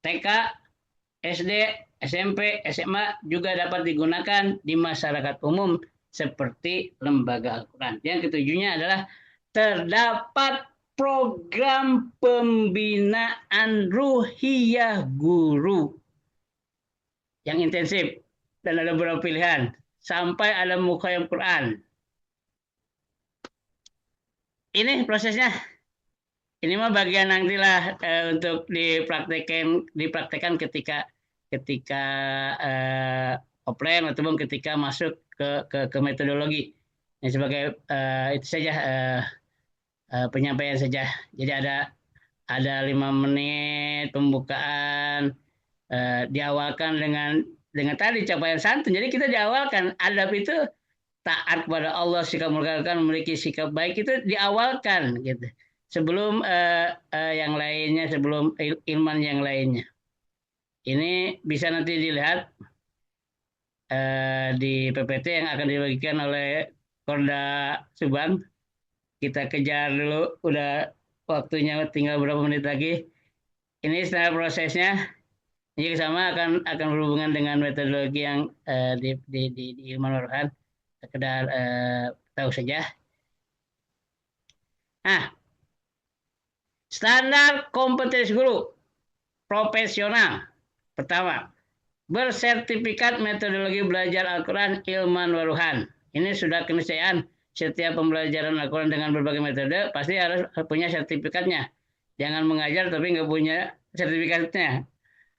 TK, SD, SMP, SMA, juga dapat digunakan di masyarakat umum seperti lembaga Al-Quran. Yang ketujuhnya adalah terdapat program pembinaan ruhiyah guru yang intensif dan ada beberapa pilihan sampai ada mukhayam Quran. Ini prosesnya. Ini mah bagian nantilah untuk dipraktekkan ketika offline ataupun ketika masuk ke metodologi. Ini sebagai itu saja penyampaian saja. Jadi ada ada 5 menit pembukaan, diawalkan dengan tadi capaian santun. Jadi kita diawalkan adab itu taat kepada Allah, sikap menghargai, memiliki sikap baik itu diawalkan gitu. Sebelum yang lainnya, sebelum iman yang lainnya. Ini bisa nanti dilihat di PPT yang akan dibagikan oleh Korda Subang. Kita kejar dulu, udah waktunya tinggal berapa menit lagi. Ini standar prosesnya. Ini sama akan berhubungan dengan metodologi yang di Ilman Waruhan. Sekedar tahu saja. Nah, standar kompetensi guru profesional. Pertama, bersertifikat metodologi belajar Al-Quran Ilman Waruhan. Ini sudah keniscayaan. Setiap pembelajaran Al-Quran dengan berbagai metode pasti harus punya sertifikatnya. Jangan mengajar tapi nggak punya sertifikatnya.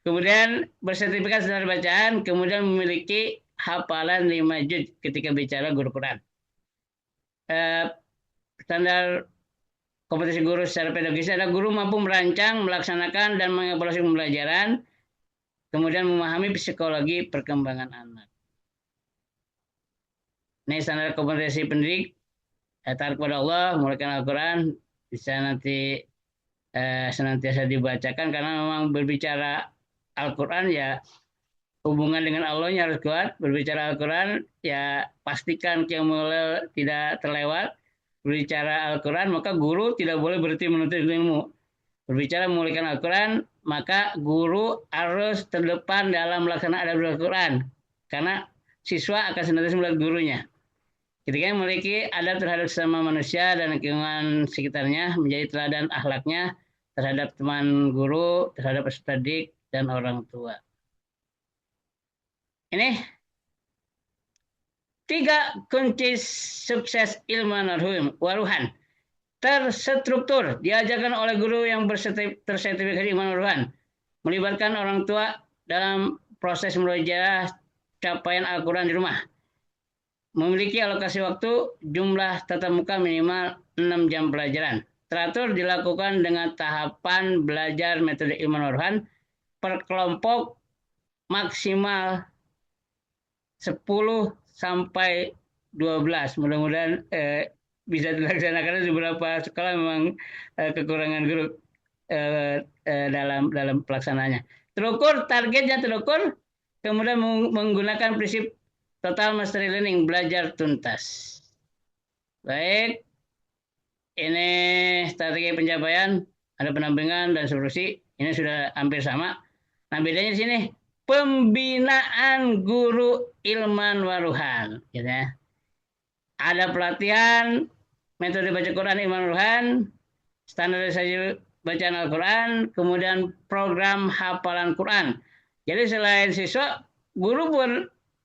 Kemudian bersertifikat standar bacaan, kemudian memiliki hafalan 5 juz ketika bicara guru Quran. Standar kompetensi guru secara pedagogis adalah guru mampu merancang, melaksanakan, dan mengevaluasi pembelajaran, kemudian memahami psikologi perkembangan anak. Ini standar kompetensi pendidik, taat kepada Allah, memulakan Al-Quran, bisa nanti senantiasa dibacakan, karena memang berbicara Al-Quran ya hubungan dengan Allahnya harus kuat. Berbicara Al-Quran ya pastikan qiyamul tidak terlewat. Berbicara Al-Quran maka guru tidak boleh berhenti menuntut ilmu. Berbicara memulakan Al-Quran maka guru harus terdepan dalam melaksanakan adab Al-Quran, karena siswa akan senantiasa melihat gurunya. Ketika memiliki adab terhadap sesama manusia dan lingkungan sekitarnya, menjadi teladan akhlaknya terhadap teman guru, terhadap peserta didik, dan orang tua. Ini 3 kunci sukses Ilman Waruhan. Terstruktur, diajarkan oleh guru yang tersertifikasi Ilman Waruhan, melibatkan orang tua dalam proses murojaah capaian Al-Quran di rumah, memiliki alokasi waktu jumlah tatap muka minimal 6 jam pelajaran, teratur dilakukan dengan tahapan belajar metode Ilman Waruhan per kelompok maksimal 10 sampai 12. Mudah-mudahan bisa dilaksanakan. Di beberapa sekolah memang kekurangan guru dalam pelaksananya. Terukur, targetnya terukur, kemudian menggunakan prinsip total mastery learning, belajar tuntas. Baik, ini strategi pencapaian, ada pendampingan dan solusi. Ini sudah hampir sama. Nah, bedanya di sini pembinaan guru Ilman Waruhan, gitu ya. Ada pelatihan metode baca Quran Ilman Waruhan, standarisasi bacaan Al-Quran, kemudian program hafalan Quran. Jadi selain siswa, guru pun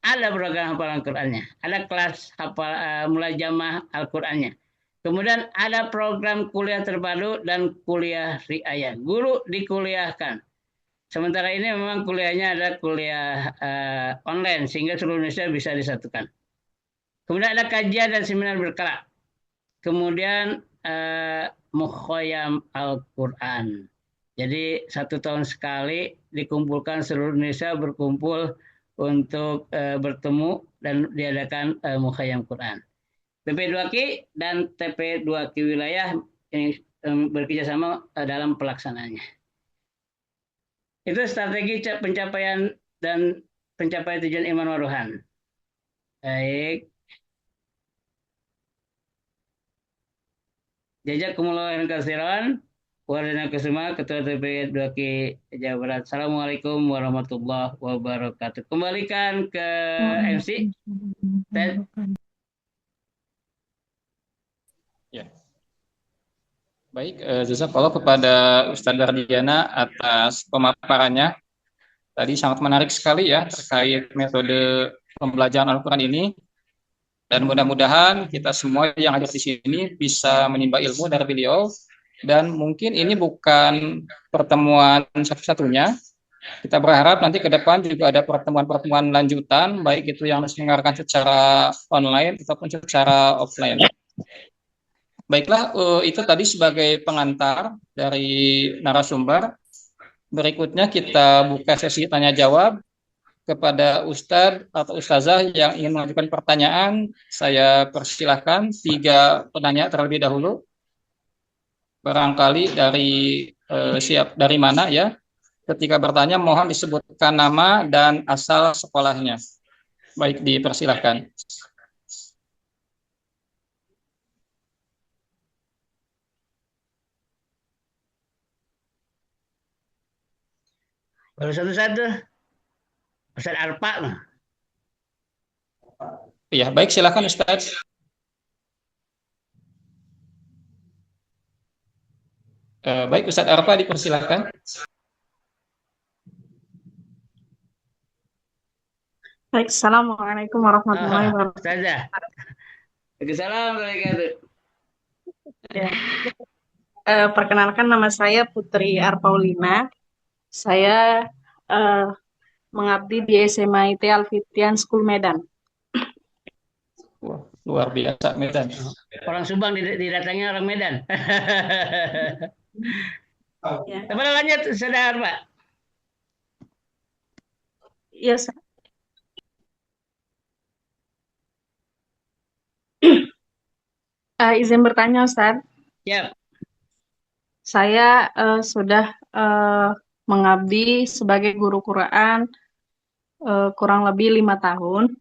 ada program hafalan Qurannya, ada kelas hafal mulajamah Al-Qurannya. Kemudian ada program kuliah terpadu dan kuliah riayah. Guru dikuliahkan. Sementara ini memang kuliahnya ada kuliah online sehingga seluruh Indonesia bisa disatukan. Kemudian ada kajian dan seminar berkala. Kemudian Mukhoyam Al-Quran. Jadi 1 tahun sekali dikumpulkan seluruh Indonesia berkumpul untuk bertemu dan diadakan Mukhoyam Quran. PP2Q dan TP2Q wilayah yang bekerjasama dalam pelaksanaannya. Itu strategi pencapaian dan pencapaian tujuan Ilman Waruhan. Baik. Jajak kumulauan kasiron, Wardana Kusuma, Ketua TP2Q Jawa Barat. Assalamualaikum warahmatullahi wabarakatuh. Kembalikan ke MC. Ya. Baik, jazakallah kepada Ustadz Dardiana atas pemaparannya. Tadi sangat menarik sekali ya terkait metode pembelajaran Al-Quran ini. Dan mudah-mudahan kita semua yang ada di sini bisa menimba ilmu dari beliau. Dan mungkin ini bukan pertemuan satu-satunya. Kita berharap nanti ke depan juga ada pertemuan-pertemuan lanjutan, baik itu yang diselenggarakan secara online ataupun secara offline. Baiklah, itu tadi sebagai pengantar dari narasumber. Berikutnya kita buka sesi tanya jawab kepada Ustadz atau Ustazah yang ingin mengajukan pertanyaan. Saya persilahkan 3 penanya terlebih dahulu. Barangkali dari mana ya? Ketika bertanya mohon disebutkan nama dan asal sekolahnya. Baik, dipersilahkan. Baru satu-satu. Ustaz Arpa mah. Iya, baik, silakan Ustadz. Baik, Ustadz Arfa dipersilahkan. Baik, Assalamualaikum warahmatullahi wabarakatuh. Ustazah. Waalaikumsalam warahmatullahi Ya. Perkenalkan, nama saya Putri Arpaulina. Saya mengabdi di SMA IT Alfitian School Medan. Wah, luar biasa Medan. Orang Subang didatangnya orang Medan. Ya. Kemana lanjut, Saudara Pak? Iya, izin bertanya, Ustaz. Ya. Saya sudah mengabdi sebagai guru Quran kurang lebih 5 tahun.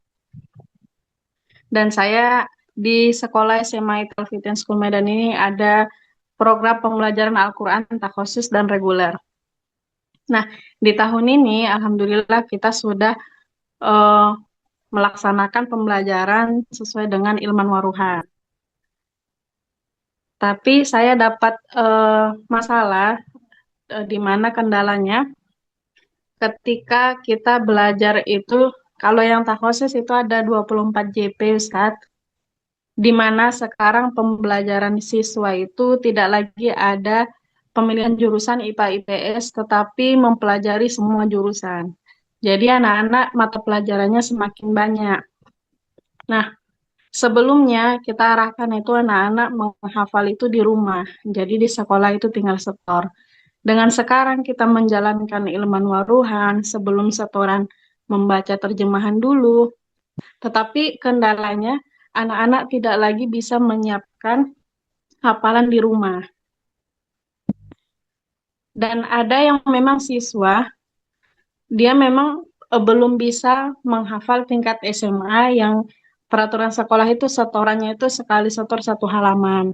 Dan saya di sekolah SMA IT Alfitian School Medan ini ada program pembelajaran Al-Quran takhusus dan reguler. Nah, di tahun ini alhamdulillah kita sudah melaksanakan pembelajaran sesuai dengan ilman waruhan. Tapi saya dapat masalah di mana kendalanya ketika kita belajar itu, kalau yang takhusus itu ada 24 JP, Ustadz, di mana sekarang pembelajaran siswa itu tidak lagi ada pemilihan jurusan IPA IPS, tetapi mempelajari semua jurusan. Jadi anak-anak mata pelajarannya semakin banyak. Nah, sebelumnya kita arahkan itu anak-anak menghafal itu di rumah. Jadi di sekolah itu tinggal setor. Dengan sekarang kita menjalankan ilman waruhan, sebelum setoran membaca terjemahan dulu. Tetapi kendalanya anak-anak tidak lagi bisa menyiapkan hafalan di rumah. Dan ada yang memang siswa, dia memang belum bisa menghafal tingkat SMA yang peraturan sekolah itu setorannya itu sekali setor 1 halaman.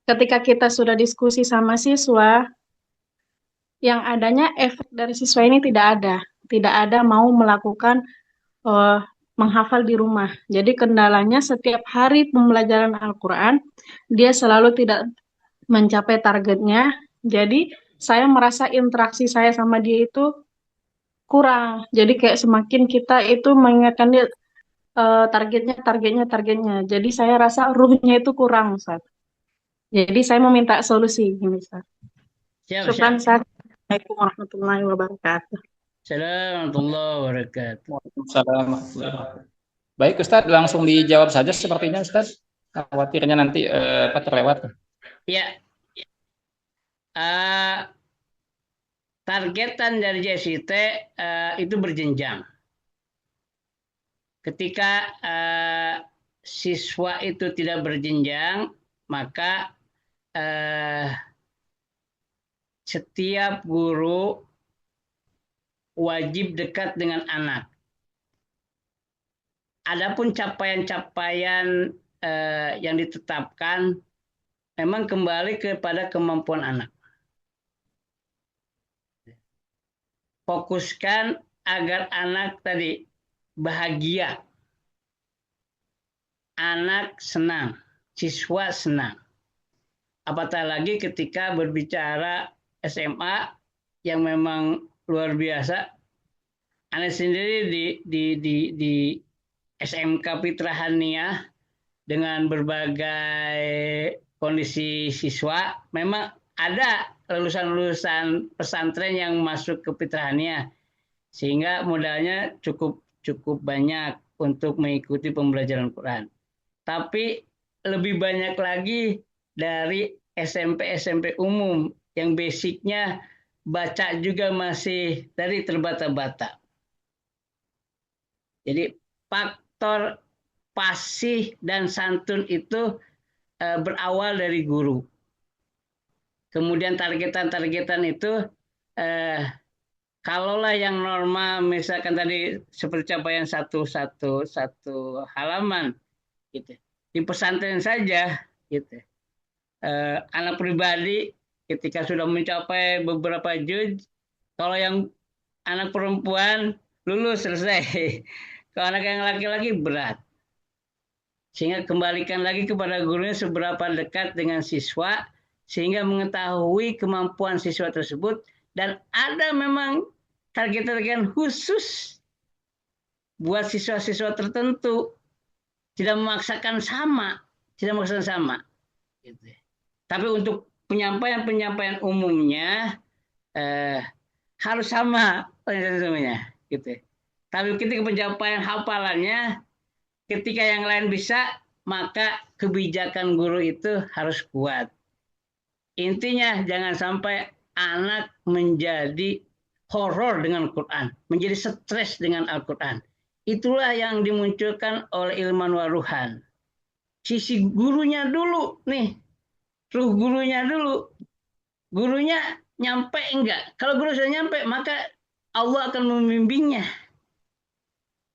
Ketika kita sudah diskusi sama siswa, yang adanya efek dari siswa ini tidak ada. Tidak ada mau melakukan menghafal di rumah. Jadi kendalanya setiap hari pembelajaran Al-Quran, dia selalu tidak mencapai targetnya. Jadi saya merasa interaksi saya sama dia itu kurang. Jadi kayak semakin kita itu mengingatkan dia targetnya. Jadi saya rasa ruhnya itu kurang, Ustaz. Jadi saya meminta solusi ini, Ustaz. Syukran, Ustaz. Assalamualaikum warahmatullahi wabarakatuh. Assalamualaikum warahmatullahi wabarakatuh. Baik, Ustadz, langsung dijawab saja sepertinya, Ustadz. Khawatirnya nanti terlewat. Ya. Targetan dari JSIT itu berjenjang. Ketika siswa itu tidak berjenjang, maka setiap guru wajib dekat dengan anak. Adapun capaian-capaian yang ditetapkan memang kembali kepada kemampuan anak. Fokuskan agar anak tadi bahagia, anak senang, siswa senang. Apatah lagi ketika berbicara SMA yang memang luar biasa. Anak sendiri di SMK Fitrahaniah dengan berbagai kondisi siswa, memang ada lulusan-lulusan pesantren yang masuk ke Fitrahaniah, sehingga modalnya cukup banyak untuk mengikuti pembelajaran Quran. Tapi lebih banyak lagi dari SMP umum yang basicnya baca juga masih dari terbata-bata. Jadi faktor fasih dan santun itu berawal dari guru. Kemudian targetan itu kalaulah yang normal misalkan tadi seperti capaian satu halaman gitu. Di pesantren saja gitu. Anak pribadi ketika sudah mencapai beberapa juz, kalau yang anak perempuan lulus selesai. Kalau anak yang laki-laki berat. Sehingga kembalikan lagi kepada gurunya seberapa dekat dengan siswa sehingga mengetahui kemampuan siswa tersebut dan ada memang target-target khusus buat siswa-siswa tertentu. Tidak memaksakan sama. Gitu. Tapi untuk penyampaian umumnya harus sama semuanya. Gitu. Tapi ketika pencapaian hafalannya, ketika yang lain bisa, maka kebijakan guru itu harus kuat. Intinya jangan sampai anak menjadi horor dengan Quran, menjadi stres dengan Al-Quran. Itulah yang dimunculkan oleh Ilman Waruhan. Sisi gurunya dulu nih, ruh gurunya dulu. Gurunya nyampe enggak? Kalau guru sudah nyampe, maka Allah akan membimbingnya.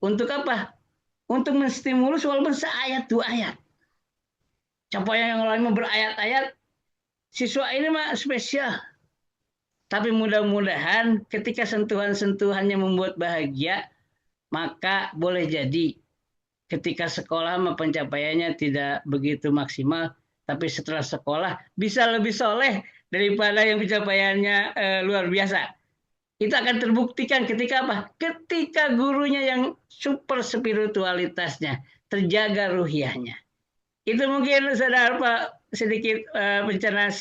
Untuk apa? Untuk menstimulus walaupun seayat 2 ayat. Capaian yang lain berayat-ayat, siswa ini mah spesial. Tapi mudah-mudahan ketika sentuhan-sentuhannya membuat bahagia, maka boleh jadi ketika sekolah pencapaiannya tidak begitu maksimal, tapi setelah sekolah bisa lebih soleh daripada yang pencapaiannya luar biasa. Itu akan terbuktikan ketika apa? Ketika gurunya yang super spiritualitasnya terjaga ruhiyahnya. Itu mungkin saudara Pak sedikit pencerahan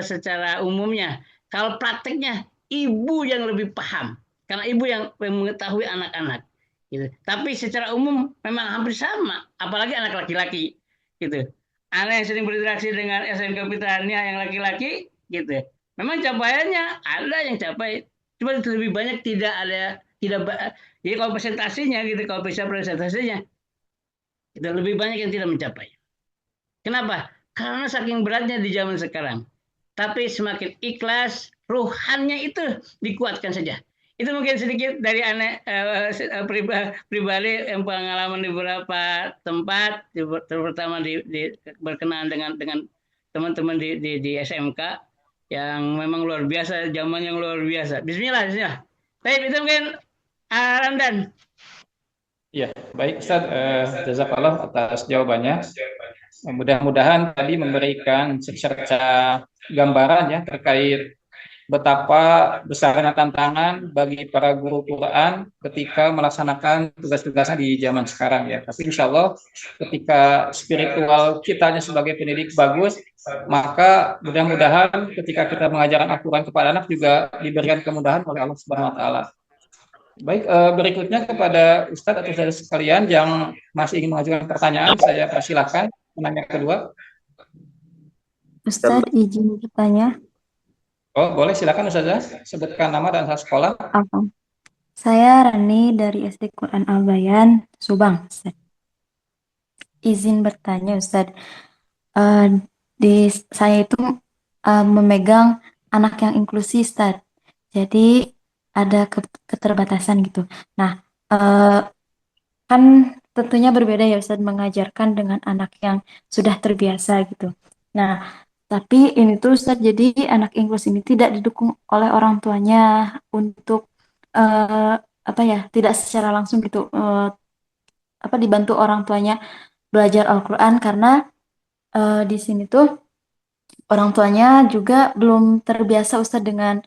secara umumnya. Kalau prakteknya ibu yang lebih paham, karena ibu yang mengetahui anak-anak. Gitu. Tapi secara umum memang hampir sama, apalagi anak laki-laki. Gitu. Anak yang sering berinteraksi dengan SMK Fitrania yang laki-laki, gitu. Memang capaiannya ada yang capai, cuma lebih banyak tidak. Jadi kalau presentasinya gitu, kalau bisa presentasinya, itu lebih banyak yang tidak mencapai. Kenapa? Karena saking beratnya di zaman sekarang. Tapi semakin ikhlas, ruhannya itu dikuatkan saja. Itu mungkin sedikit dari aneh pribadi yang pengalaman di beberapa tempat, terutama berkenaan dengan teman-teman di SMK yang memang luar biasa, zaman yang luar biasa. Bismillah. Baik, itu mungkin Ramdan. Ya, baik Ustaz, jazakallah atas jawabannya. Mudah-mudahan tadi memberikan secerca gambaran ya terkait betapa besarnya tantangan bagi para guru Quran ketika melaksanakan tugas-tugasnya di zaman sekarang ya. Tapi insya Allah ketika spiritual kitanya sebagai pendidik bagus, maka mudah-mudahan ketika kita mengajarkan Al-Quran kepada anak juga diberikan kemudahan oleh Allah Subhanahu Wa Taala. Baik, berikutnya kepada Ustadz atau saudara sekalian yang masih ingin mengajukan pertanyaan, saya persilahkan penanya kedua. Ustadz izin bertanya. Oh, boleh silakan Ustazah, sebutkan nama dan asal sekolah. Saya Rani dari SD Quran Al-Bayan, Subang, Ustaz. Izin bertanya Ustadz, saya itu memegang anak yang inklusi Ustadz. Jadi ada keterbatasan gitu. Nah, kan tentunya berbeda ya Ustadz mengajarkan dengan anak yang sudah terbiasa gitu. Nah, tapi ini tuh Ustadz, jadi anak inklusi ini tidak didukung oleh orang tuanya untuk tidak secara langsung gitu dibantu orang tuanya belajar Al-Quran karena di sini tuh orang tuanya juga belum terbiasa Ustadz dengan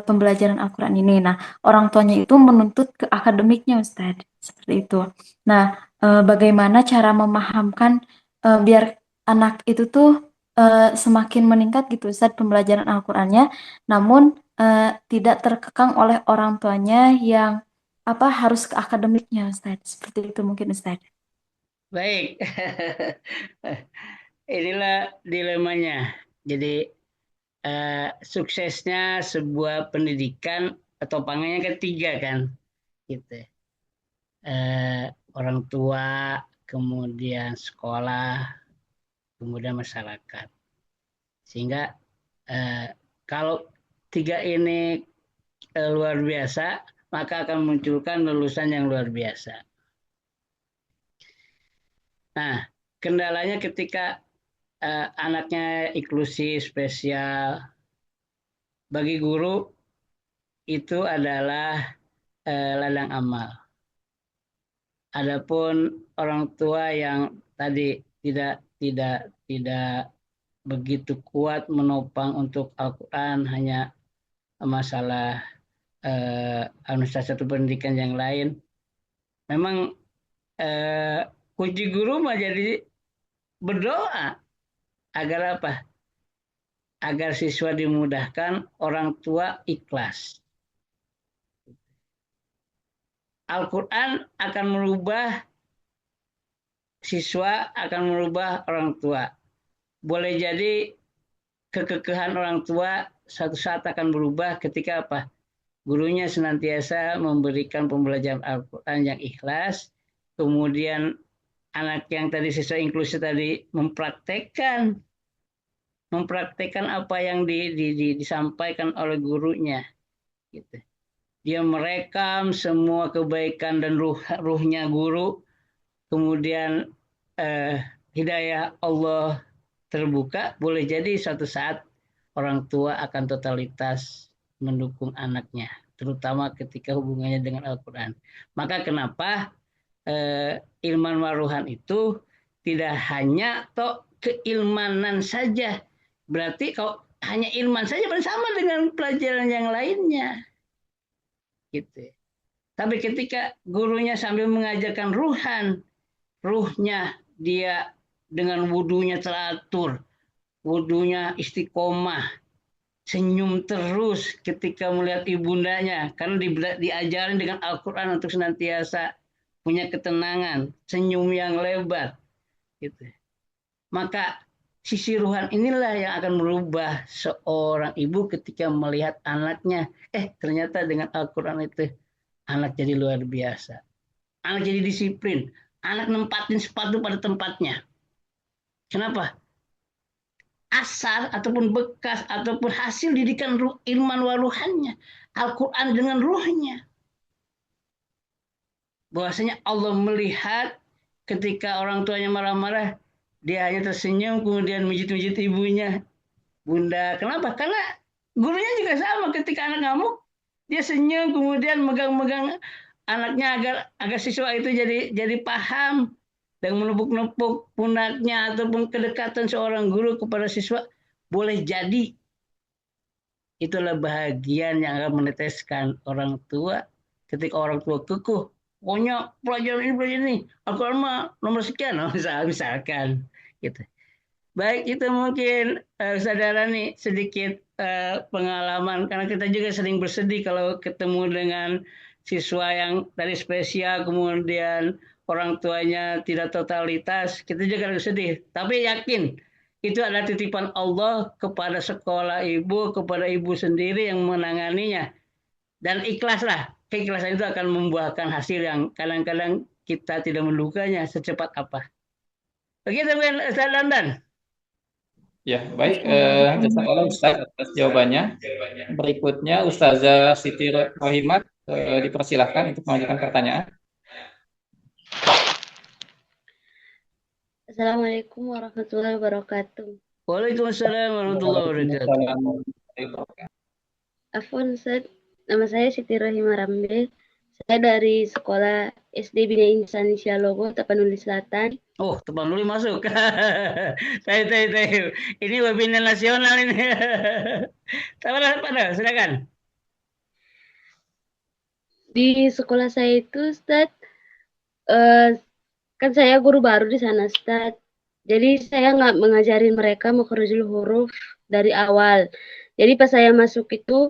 pembelajaran Al-Quran ini. Nah, orang tuanya itu menuntut ke akademiknya Ustadz, seperti itu. Nah, bagaimana cara memahamkan biar anak itu tuh semakin meningkat gitu Ustadz pembelajaran Al-Qurannya, namun tidak terkekang oleh orang tuanya yang harus ke akademiknya Ustadz. Seperti itu mungkin Ustadz. Baik. Inilah dilemanya. Jadi suksesnya sebuah pendidikan atau pangannya ketiga kan, gitu. Orang tua, kemudian sekolah, kemudian masyarakat. Sehingga kalau tiga ini luar biasa, maka akan munculkan lulusan yang luar biasa. Nah, kendalanya ketika anaknya inklusi spesial, bagi guru itu adalah ladang amal. Adapun orang tua yang tadi tidak begitu kuat menopang untuk Al-Quran, hanya masalah administrasi atau pendidikan yang lain, memang kunci guru mah jadi berdoa agar apa? Agar siswa dimudahkan, orang tua ikhlas. Al-Quran akan merubah siswa, akan merubah orang tua. Boleh jadi kekekahan orang tua suatu saat akan berubah ketika apa? Gurunya senantiasa memberikan pembelajaran Al-Quran yang ikhlas, kemudian anak yang tadi siswa inklusi tadi mempraktekkan apa yang disampaikan oleh gurunya. Gitu. Dia merekam semua kebaikan dan ruhnya guru, kemudian hidayah Allah terbuka, boleh jadi suatu saat orang tua akan totalitas mendukung anaknya, terutama ketika hubungannya dengan Al-Quran. Maka kenapa ilman waruhan itu tidak hanya keilmanan saja. Berarti kalau hanya ilman saja bersama dengan pelajaran yang lainnya. Gitu. Tapi ketika gurunya sambil mengajarkan ruhnya dia dengan wudunya teratur, wudunya istiqomah, senyum terus ketika melihat ibundanya, karena diajarin dengan Al-Quran untuk senantiasa punya ketenangan, senyum yang lebar, gitu. Maka sisi ruhan inilah yang akan merubah seorang ibu ketika melihat anaknya, ternyata dengan Al-Quran itu anak jadi luar biasa, anak jadi disiplin, anak nempatin sepatu pada tempatnya. Kenapa? Asal ataupun bekas ataupun hasil didikan ilman waruhannya, Al-Quran dengan ruhnya. Bahwasanya Allah melihat ketika orang tuanya marah-marah, dia hanya tersenyum kemudian mijit-mijit ibunya. Bunda, kenapa? Karena gurunya juga sama, ketika anak ngamuk, dia senyum kemudian megang-megang anaknya agar siswa itu jadi paham dan menepuk-nepuk pundaknya ataupun kedekatan seorang guru kepada siswa. Boleh jadi itulah bahagian yang akan meneteskan orang tua ketika orang tua kekuh. Pokoknya pelajaran ini, Al-Quran mah nomor sekian, misalkan. Gitu. Baik, itu mungkin saudara nih sedikit pengalaman, karena kita juga sering bersedih kalau ketemu dengan siswa yang tadi spesial, kemudian orang tuanya tidak totalitas, kita juga sedih. Tapi yakin, itu adalah titipan Allah kepada sekolah ibu, kepada ibu sendiri yang menanganinya. Dan ikhlaslah, keikhlasan itu akan membuahkan hasil yang kadang-kadang kita tidak menduganya secepat apa. Begitu, Ustaz Dandan. Ya, baik. Jazakallah Ustaz atas jawabannya. Berikutnya Ustazah Siti Rohimat, dipersilahkan untuk mengajukan pertanyaan. Assalamualaikum warahmatullahi wabarakatuh. Waalaikumsalam warahmatullahi wabarakatuh. Afwan Ustaz, nama saya Siti Rohimah Rambe. Saya dari sekolah SD Bina Insani Sialogo, Tapanuli Selatan. Oh, Tapanuli masuk. Tahu. Ini webinar nasional ini. Pada, silakan. Di sekolah saya itu, Ustaz, kan saya guru baru di sana, Ustaz. Jadi saya nggak mengajarin mereka makhrajul huruf dari awal. Jadi pas saya masuk itu,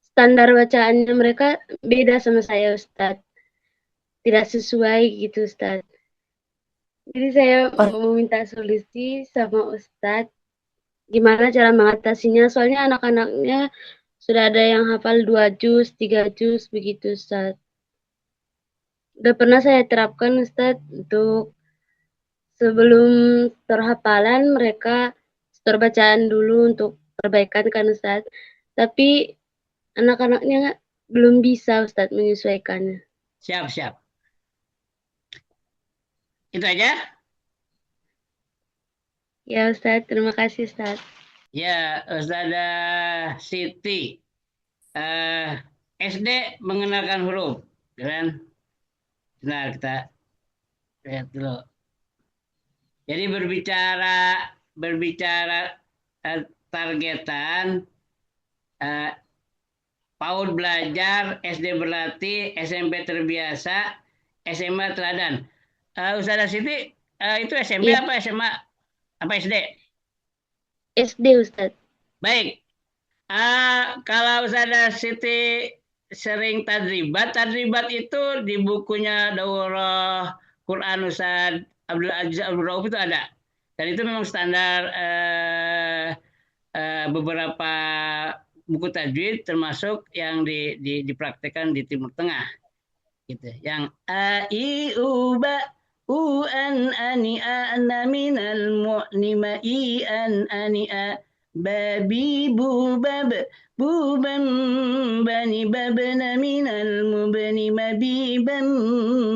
standar bacaannya mereka beda sama saya, Ustaz. Tidak sesuai gitu, Ustaz. Jadi saya Or- mau minta solusi sama Ustadz, gimana cara mengatasinya? Soalnya anak-anaknya sudah ada yang hafal 2 juz, 3 juz begitu Ustadz. Udah pernah saya terapkan Ustadz untuk sebelum terhafalan mereka setor bacaan dulu untuk perbaikan kan Ustadz. Tapi anak-anaknya belum bisa Ustadz menyesuaikannya. Siap. Itu aja? Ya Ustadz, terima kasih Ustadz. Ya, Ustazah Siti. SD mengenalkan huruf, kan? Nah, kita lihat dulu. Jadi berbicara targetan PAUD belajar, SD berlatih, SMP terbiasa, SMA teladan. Ustazah Siti, itu SMP Iya. apa SMA? Apa SD? SD Ustadz. Baik. Kalau Ustazah Siti sering tadribat itu di bukunya Daurah Quran Ustaz Abdul Aziz Abdul Rauf itu ada. Dan itu memang standar beberapa buku tajwid termasuk yang dipraktekkan di Timur Tengah. Gitu. Yang a i u ba u an ani a na minal mu'nima i an ani a babi bu bab buban bani babna minal mubani mabiban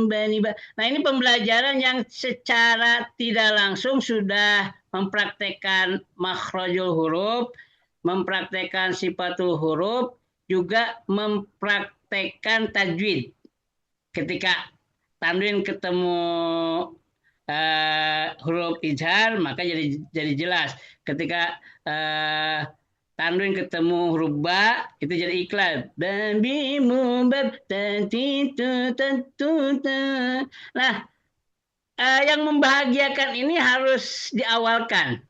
bani ba. Nah, ini pembelajaran yang secara tidak langsung sudah mempraktekkan makhrajul huruf, mempraktekkan sifatul huruf, juga mempraktekkan tajwid. Ketika tanwin ketemu huruf ijhar maka jadi jelas. Ketika tanwin ketemu huruf ba itu jadi iklan. Babi mubab tatitu tatuta. Nah, yang membahagiakan ini harus diawalkan.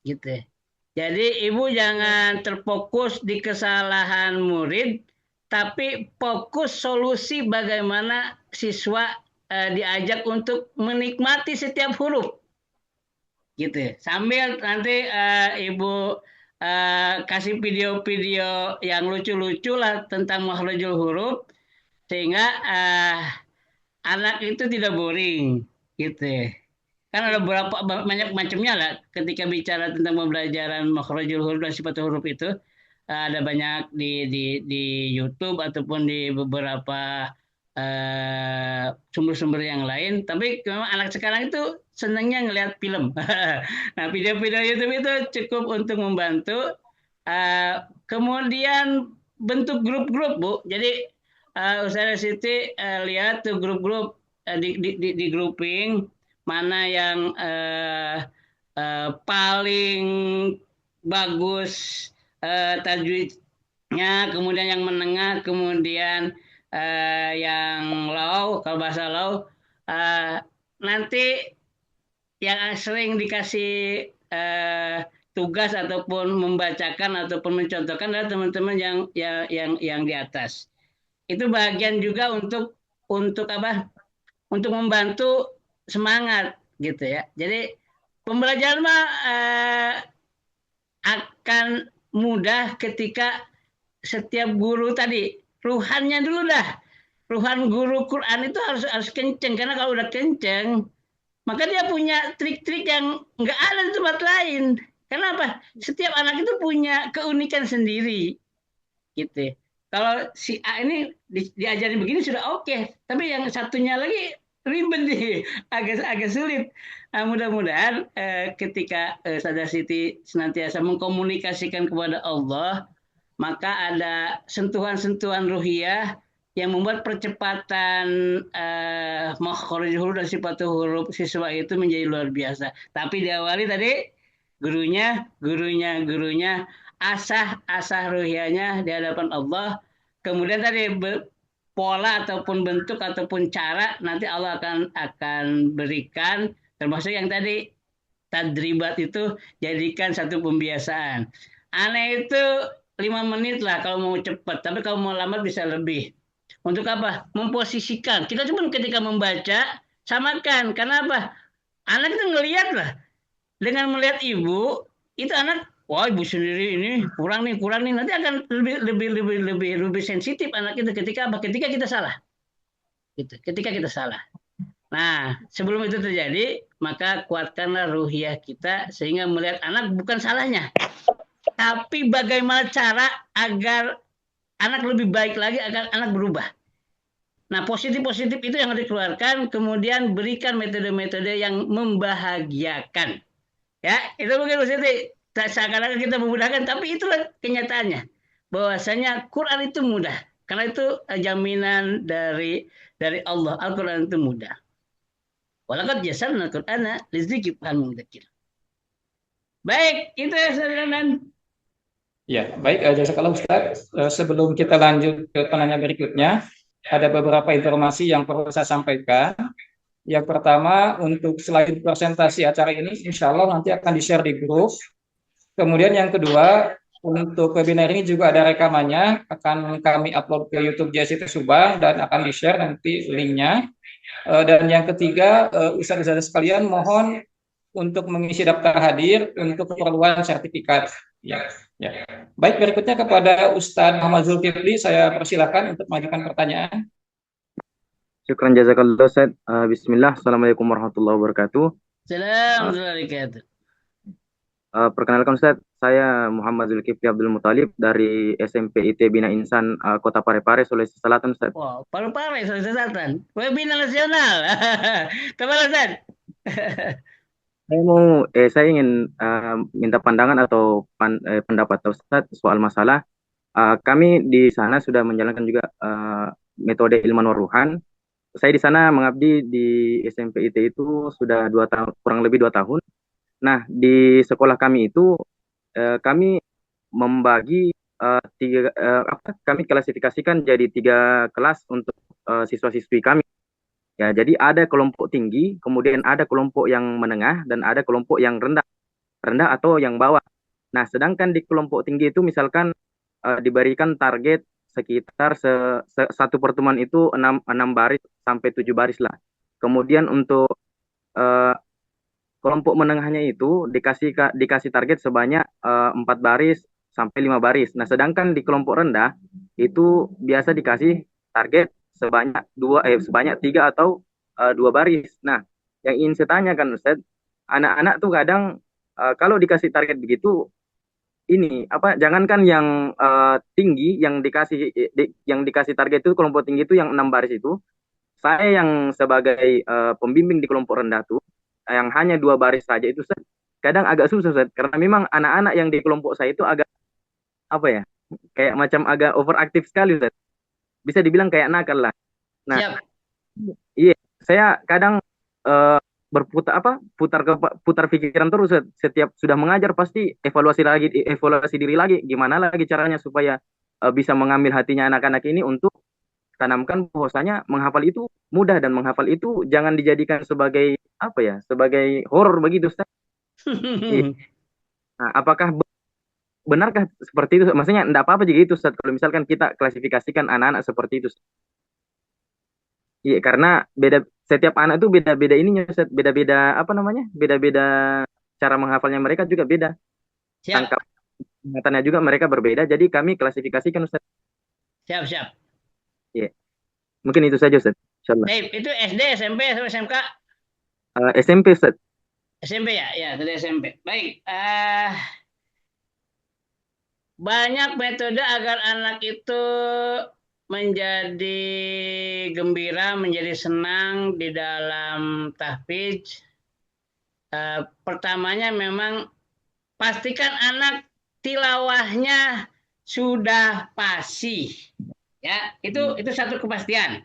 Gitu. Jadi ibu jangan terfokus di kesalahan murid, tapi fokus solusi bagaimana siswa diajak untuk menikmati setiap huruf. Gitu. Sambil nanti ibu kasih video-video yang lucu-lucu lah tentang makhrajul huruf sehingga anak itu tidak boring gitu. Kan ada banyak macamnya lah ketika bicara tentang pembelajaran makhrajul huruf dan sifat huruf itu ada banyak di YouTube ataupun di beberapa sumber-sumber yang lain. Tapi memang anak sekarang itu senangnya ngelihat film. Nah, video-video YouTube itu cukup untuk membantu. Kemudian bentuk grup-grup, Bu. Jadi Ustazah Siti lihat tuh grup-grup di grouping mana yang paling bagus tajwidnya, kemudian yang menengah, kemudian yang low, kalau bahasa low, nanti yang sering dikasih tugas ataupun membacakan ataupun mencontohkan adalah teman-teman yang di atas. Itu bagian juga untuk apa? Untuk membantu semangat gitu ya. Jadi pembelajaran mah akan mudah ketika setiap guru tadi ruhannya dulu dah. Ruhan guru Quran itu harus kenceng, karena kalau udah kenceng maka dia punya trik-trik yang nggak ada di tempat lain. Kenapa? Setiap anak itu punya keunikan sendiri gitu. Kalau si A ini diajarin begini sudah oke, tapi yang satunya lagi ribet nih, agak sulit. Nah, mudah-mudahan ketika Ustazah Siti senantiasa mengkomunikasikan kepada Allah, maka ada sentuhan-sentuhan ruhiyah yang membuat percepatan makhraj huruf dan sifat huruf siswa itu menjadi luar biasa. Tapi diawali tadi gurunya asah ruhiyahnya di hadapan Allah. Kemudian tadi pola ataupun bentuk ataupun cara nanti Allah akan berikan, termasuk yang tadi tadribat itu jadikan satu pembiasaan. Aneh itu 5 menit lah kalau mau cepat, tapi kalau mau lama bisa lebih. Untuk apa? Memposisikan. Kita cuma ketika membaca samakan. Karena apa? Anak itu ngelihat lah, dengan melihat ibu itu anak, wah ibu sendiri ini kurang nih, nanti akan lebih sensitif anak itu ketika apa? Ketika kita salah, gitu. Ketika kita salah. Nah, sebelum itu terjadi, maka kuatkanlah ruhiyah kita sehingga melihat anak bukan salahnya, tapi bagaimana cara agar anak lebih baik lagi, agar anak berubah. Nah, positif-positif itu yang harus dikeluarkan, kemudian berikan metode-metode yang membahagiakan. Ya, itu mungkin Siti. Seakan-akan kita memudahkan, tapi itulah kenyataannya. Bahwasanya Quran itu mudah. Karena itu jaminan dari Allah. Al-Quran itu mudah. Walaqad yassarna al-Qur'ana lidzikri fahal mudzakir. Baik, itu ya saudara. Ya, baik, jazakallah Ustaz. Sebelum kita lanjut ke penanya berikutnya, ada beberapa informasi yang perlu saya sampaikan. Yang pertama, untuk slide presentasi acara ini, insya Allah nanti akan di-share di grup. Kemudian yang kedua, untuk webinar ini juga ada rekamannya, akan kami upload ke YouTube JST Subang dan akan di-share nanti linknya. Dan yang ketiga, Ustaz-Ustaz sekalian mohon untuk mengisi daftar hadir untuk keperluan sertifikat. Ya, ya. Baik, berikutnya kepada Ustaz Muhammad Zulkifli, saya persilakan untuk mengajukan pertanyaan. Syukran jazakallah Ustaz. Bismillah. Assalamualaikum warahmatullahi wabarakatuh. Assalamualaikum warahmatullahi wabarakatuh. Perkenalkan Ustaz, saya Muhammad Zulkifli Abdul Muthalib dari SMP IT Bina Insan Kota Parepare, Sulawesi Selatan Ustaz. Wow, Parepare, Sulawesi Selatan. Webinar nasional. Kemana Ustaz? Saya ingin minta pandangan atau pendapat Ustaz soal masalah. Kami di sana sudah menjalankan juga metode ilmu ruhan. Saya di sana mengabdi di SMP IT itu sudah 2 tahun, kurang lebih 2 tahun. Nah, di sekolah kami itu kami membagi kami klasifikasikan jadi 3 kelas untuk siswa-siswi kami. Ya, jadi ada kelompok tinggi, kemudian ada kelompok yang menengah, dan ada kelompok yang rendah atau yang bawah. Nah, sedangkan di kelompok tinggi itu misalkan diberikan target sekitar satu pertemuan itu 6 baris sampai 7 baris lah. Kemudian untuk kelompok menengahnya itu dikasih target sebanyak 4 baris sampai 5 baris. Nah, sedangkan di kelompok rendah itu biasa dikasih target sebanyak 3 atau 2 baris. Nah, yang ingin saya tanyakan Ustaz, anak-anak tuh kadang kalau dikasih target begitu, ini apa? Jangankan yang tinggi, yang dikasih target itu kelompok tinggi itu yang 6 baris itu, saya yang sebagai pembimbing di kelompok rendah tuh, yang hanya 2 baris saja itu Ustaz, kadang agak susah Ustaz, karena memang anak-anak yang di kelompok saya itu agak apa ya? Kayak macam agak overaktif sekali Ustaz. Bisa dibilang kayak nakal lah. Nah, iya, saya kadang putar pikiran terus setiap sudah mengajar, pasti evaluasi diri lagi, gimana lagi caranya supaya bisa mengambil hatinya anak-anak ini untuk tanamkan bahwasanya menghafal itu mudah, dan menghafal itu jangan dijadikan sebagai sebagai horor begitu Ustaz. Nah, apakah benarkah seperti itu? Maksudnya enggak apa-apa jika itu Ustaz, kalau misalkan kita klasifikasikan anak-anak seperti itu. Iya, karena setiap anak itu beda-beda ininya Ustaz, beda-beda beda-beda cara menghafalnya mereka juga beda. Tangkap ingatannya juga mereka berbeda, jadi kami klasifikasikan Ustaz. Siap. Iya. Mungkin itu saja Ustaz. Insyaallah. Baik, itu SD, SMP, atau SMK? SMP Ustaz. SMP ya? Ya, dari SMP. Baik. Banyak metode agar anak itu menjadi gembira, menjadi senang di dalam tahfidz. Pertamanya memang pastikan anak tilawahnya sudah fasih. Ya, itu satu kepastian.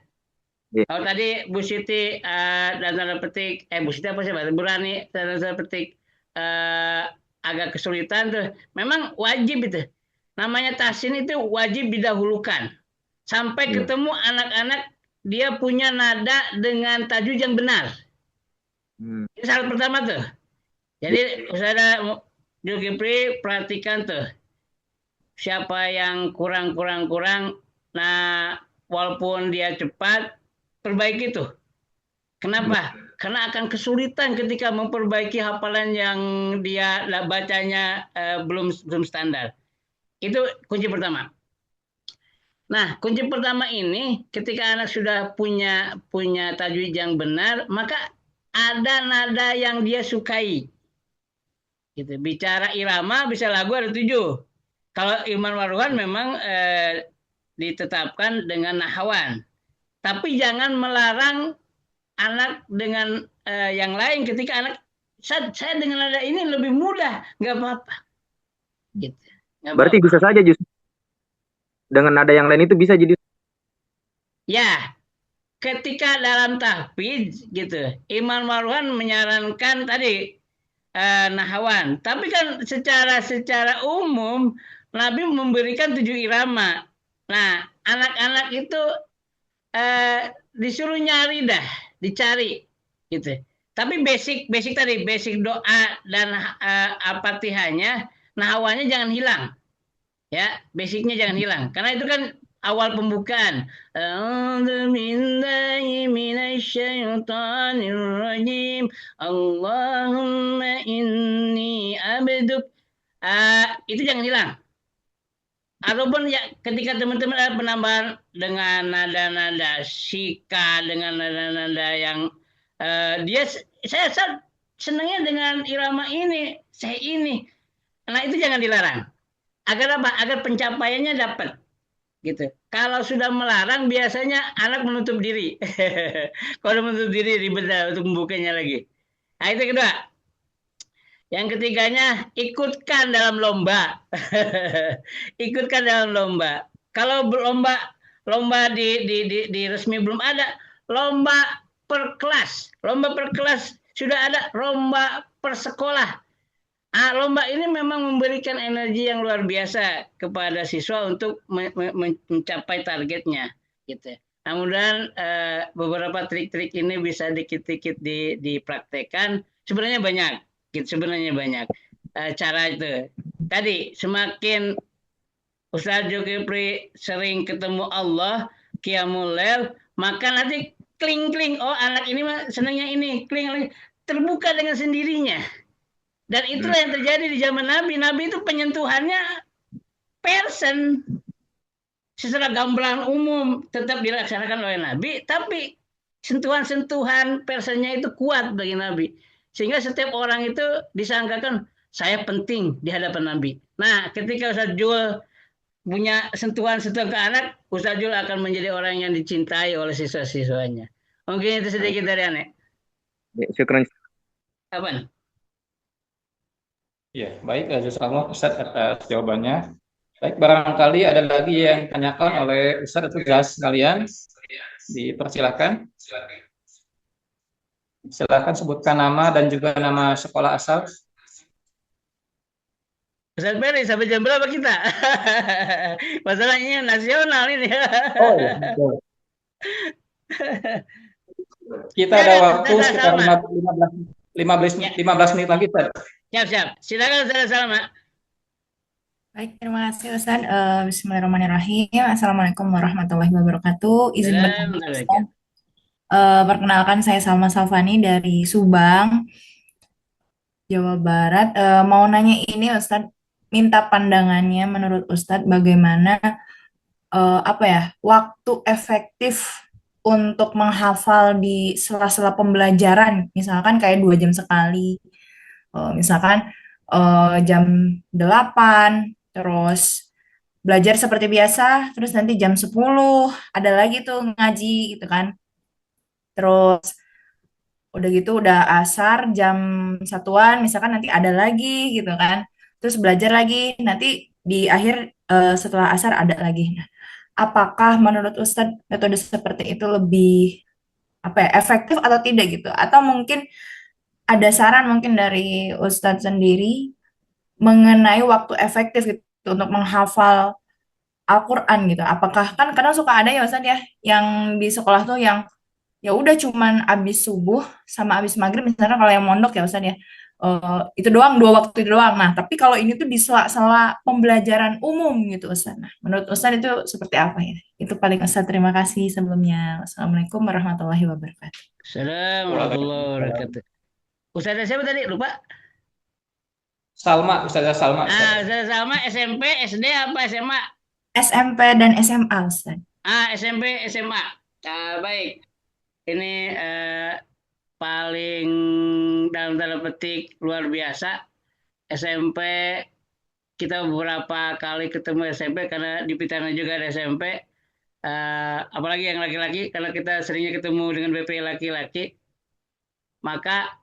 Kalau tadi Bu Siti dan tanda petik, Bu Siti apa sih, Bu Rani dan tanda petik agak kesulitan tuh, memang wajib itu. Namanya tahsin itu wajib didahulukan sampai ketemu anak-anak dia punya nada dengan tajwid yang benar. Ini syarat pertama tuh. Jadi Ustaz Zulkifli perhatikan tuh, siapa yang kurang. Nah, walaupun dia cepat, perbaiki tuh. Kenapa? Karena akan kesulitan ketika memperbaiki hafalan yang dia bacanya belum standar. Itu kunci pertama. Nah, kunci pertama ini ketika anak sudah punya tajwid yang benar, maka ada nada yang dia sukai. Gitu. Bicara irama bisa lagu ada 7. Kalau Ilman Waruhan memang ditetapkan dengan nahawan. Tapi jangan melarang anak dengan yang lain ketika anak saya dengan nada ini lebih mudah, nggak apa-apa. Gitu. Berarti bisa saja justru dengan nada yang lain itu bisa jadi. Ya, ketika dalam tahfidz gitu, Imam Marwan menyarankan tadi nahawan, tapi kan secara umum Nabi memberikan 7 irama. Nah, anak-anak itu disuruh nyari dah, dicari gitu. Tapi basic tadi, basic doa dan Al-Fatihahnya, nahawannya jangan hilang. Ya, basicnya jangan hilang. Karena itu kan awal pembukaan. A'udzu billahi minasyaitonir rajim. Allahumma inni abduk. Itu jangan hilang. Ataupun ya ketika teman-teman ada penambahan dengan nada-nada sika, dengan nada-nada yang saya senangnya dengan irama ini, saya ini. Nah, itu jangan dilarang. Agar apa? Agar pencapaiannya dapat. Gitu. Kalau sudah melarang biasanya anak menutup diri. Kalau menutup diri ribet untuk membukanya lagi. Nah, itu kedua. Yang ketiganya, ikutkan dalam lomba. Ikutkan dalam lomba. Kalau lomba di resmi belum ada, lomba per kelas. Lomba per kelas sudah ada, lomba per sekolah. Lomba ini memang memberikan energi yang luar biasa kepada siswa untuk mencapai targetnya. Gitu. Nah, mudah-mudahan beberapa trik-trik ini bisa dikit-dikit dipraktekkan. Sebenarnya banyak. Sebenarnya banyak cara itu. Tadi semakin Ustaz Zulkifli sering ketemu Allah, Qiyamul Lail, maka nanti kling-kling, oh anak ini mah senangnya ini, kling, terbuka dengan sendirinya. Dan itulah yang terjadi di zaman Nabi. Nabi itu penyentuhannya person. Secara gambaran umum tetap dilaksanakan oleh Nabi, tapi sentuhan-sentuhan personnya itu kuat bagi Nabi. Sehingga setiap orang itu disangkakan saya penting di hadapan Nabi. Nah, ketika Ustaz Jul punya sentuhan-sentuhan ke anak, Ustaz Jul akan menjadi orang yang dicintai oleh siswa-siswanya. Mungkin itu sedikit dari Ane. Syukran. Apaan? Ya, baik, jazakallah Ustaz atas jawabannya. Baik, barangkali ada lagi yang ditanyakan oleh Ustaz atau Jas sekalian. Dipersilakan. Silakan sebutkan nama dan juga nama sekolah asal. Ustaz Ferry, sampai jam berapa kita? Masalahnya nasional ini. Oh iya, betul. Kita ada waktu sekitar 15 menit lagi, Ustaz. Siap. Silakan Ustaz Salma. Baik, terima kasih Ustaz. Bismillahirrahmanirrahim. Assalamualaikum warahmatullahi wabarakatuh. Izin bertanya Ustaz. Perkenalkan saya Salma Salvani dari Subang, Jawa Barat. Mau nanya ini Ustadz, minta pandangannya menurut Ustadz bagaimana waktu efektif untuk menghafal di sela-sela pembelajaran, misalkan kayak 2 jam sekali, misalkan jam 8, terus belajar seperti biasa, terus nanti jam 10 ada lagi tuh ngaji gitu kan. Terus udah gitu udah asar jam 1-an misalkan nanti ada lagi gitu kan. Terus belajar lagi nanti di akhir setelah asar ada lagi. Nah, apakah menurut Ustadz metode seperti itu lebih efektif atau tidak gitu? Atau mungkin ada saran mungkin dari Ustadz sendiri mengenai waktu efektif gitu untuk menghafal Al-Quran gitu. Apakah kan kadang suka ada ya Ustadz ya yang di sekolah tuh yang ya udah cuman abis subuh sama abis maghrib misalnya kalau yang mondok ya Ustaz ya itu doang, 2 waktu itu doang. Nah, tapi kalau ini tuh di sela-sela pembelajaran umum gitu Ustaz. Nah, menurut Ustaz itu seperti apa ya? Itu paling Ustaz, terima kasih sebelumnya. Wassalamualaikum warahmatullahi wabarakatuh. Assalamualaikum warahmatullahi wabarakatuh. Ustazah siapa tadi? Lupa. Salma, Ustazah Salma. Ustazah Salma SMP, SD apa SMA? SMP dan SMA Ustaz. SMP, SMA. Baik. Ini paling dalam tanda petik luar biasa. SMP kita beberapa kali ketemu SMP karena di Pitana juga ada SMP. Apalagi yang laki-laki karena kita seringnya ketemu dengan BP laki-laki. Maka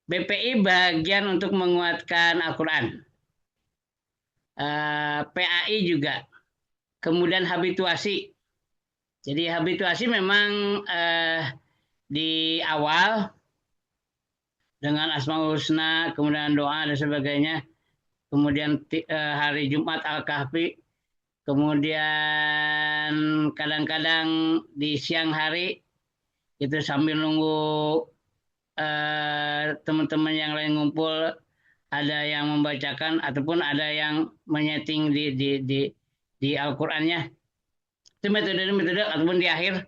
BPI bagian untuk menguatkan Al-Quran. PAI juga. Kemudian habituasi. Jadi habituasi memang di awal dengan Asmaul Husna, kemudian doa dan sebagainya. Kemudian hari Jumat Al-Kahfi. Kemudian kadang-kadang di siang hari itu sambil nunggu teman-teman yang lain ngumpul, ada yang membacakan ataupun ada yang menyeting di Al-Qur'annya. Itu metode ataupun di akhir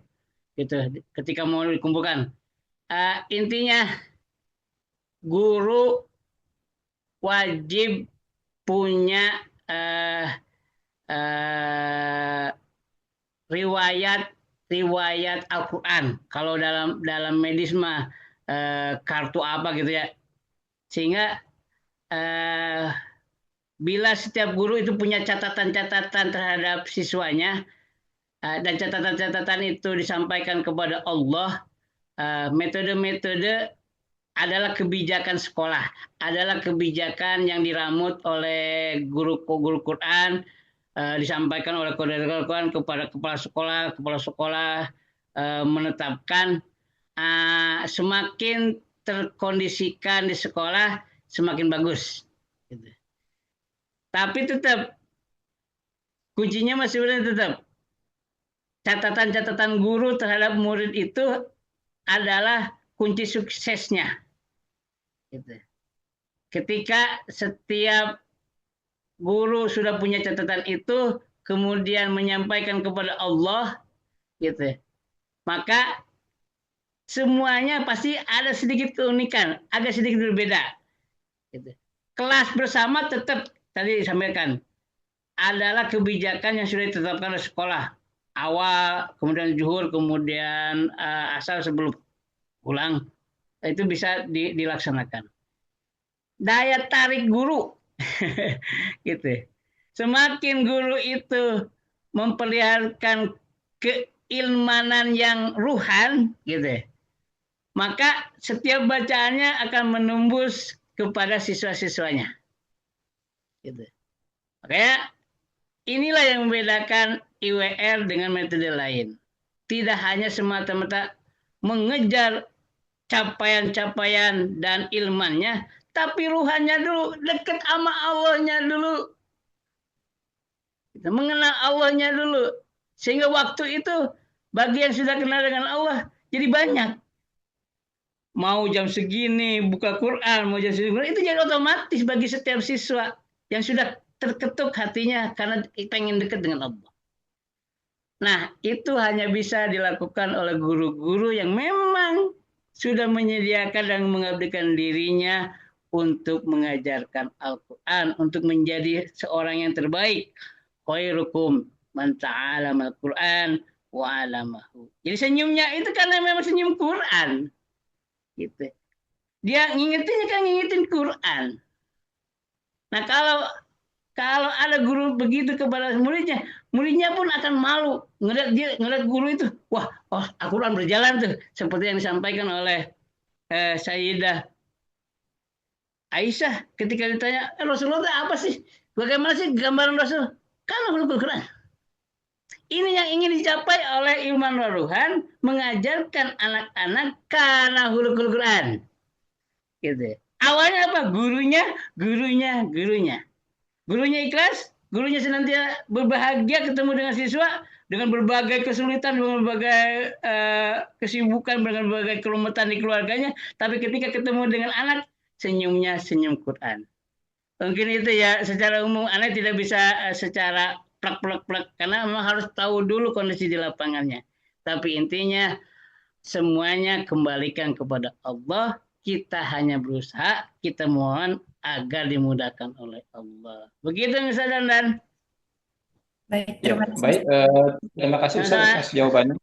gitu ketika mau dikumpulkan. Intinya guru wajib punya riwayat Al-Qur'an. Kalau dalam medis mah kartu apa gitu ya. Sehingga bila setiap guru itu punya catatan-catatan terhadap siswanya dan catatan-catatan itu disampaikan kepada Allah, metode-metode adalah kebijakan sekolah, adalah kebijakan yang diramut oleh guru Quran, disampaikan oleh koordinator Quran kepada kepala sekolah menetapkan. Semakin terkondisikan di sekolah semakin bagus. Gitu. Tapi tetap kuncinya masih tetap catatan-catatan guru terhadap murid itu adalah kunci suksesnya. Gitu. Ketika setiap guru sudah punya catatan itu, kemudian menyampaikan kepada Allah, gitu, maka semuanya pasti ada sedikit keunikan, agak sedikit berbeda. Gitu. Kelas bersama tetap tadi disampaikan adalah kebijakan yang sudah ditetapkan oleh sekolah. Awal, kemudian zuhur, kemudian asar sebelum pulang, itu bisa dilaksanakan. Daya tarik guru, gitu. Semakin guru itu memperlihatkan keilmanan yang ruhan, gitu, maka setiap bacaannya akan menembus kepada siswa-siswanya. Gitu. Makanya inilah yang membedakan IWR dengan metode lain. Tidak hanya semata-mata mengejar capaian-capaian dan ilmannya, tapi ruhannya dulu, dekat sama Allahnya dulu. Kita mengenal Allahnya dulu. Sehingga waktu itu bagi yang sudah kenal dengan Allah jadi banyak. Mau jam segini buka Quran, mau jam segini, itu jadi otomatis bagi setiap siswa yang sudah terketuk hatinya karena pengen dekat dengan Allah. Nah, itu hanya bisa dilakukan oleh guru-guru yang memang sudah menyediakan dan mengabdikan dirinya untuk mengajarkan Al-Quran, untuk menjadi seorang yang terbaik. Khairukum man ta'allama al-Quran wa 'allamahu. Jadi senyumnya itu karena memang senyum Quran. Gitu. Dia ngingetin Quran. Nah, kalau ada guru begitu kepada muridnya, muridnya pun akan malu ngeliat guru itu. Wah, Al-Quran berjalan tuh, seperti yang disampaikan oleh Sayyidah Aisyah ketika ditanya, Rasulullah apa sih? Bagaimana sih gambaran Rasul? Kan Al-Quran. Ini yang ingin dicapai oleh Ilman Waruhan, mengajarkan anak-anak karena hulukul Quran. Gitu. Awalnya apa? Gurunya. Gurunya ikhlas, gurunya senantiasa berbahagia ketemu dengan siswa dengan berbagai kesulitan, dengan berbagai kesibukan, dengan berbagai kerumitan di keluarganya, tapi ketika ketemu dengan anak, senyumnya senyum Quran. Mungkin itu ya, secara umum anak tidak bisa secara plek-plek-plek, karena memang harus tahu dulu kondisi di lapangannya. Tapi intinya semuanya kembalikan kepada Allah. Kita hanya berusaha, kita mohon agar dimudahkan oleh Allah. Begitu Ustaz Dandan. Baik, Ya, terima kasih. baik. Terima kasih Ustaz atas jawabannya.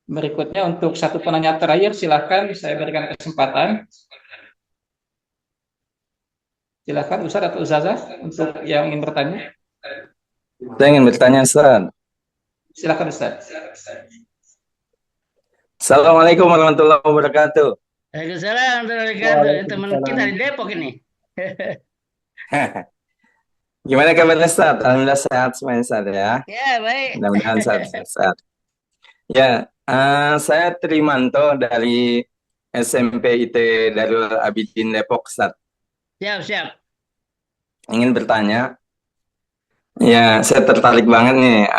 Berikutnya untuk satu penanya terakhir, silakan saya berikan kesempatan. Silakan Ustaz atau Ustazah untuk yang ingin bertanya. Saya ingin bertanya, Ustaz. Silakan Ustaz. Assalamualaikum warahmatullahi wabarakatuh. Waalaikumsalam warahmatullahi wabarakatuh. Teman kita di Depok ini. Gimana kabarnya, Ustaz? Alhamdulillah sehat semuanya, Ustaz ya. Ya, baik. Mudah-mudahan sehat. Ya, saya Trimanto dari SMP IT Darul Abidin Depok, Ustaz. Siap. Ingin bertanya, ya saya tertarik banget nih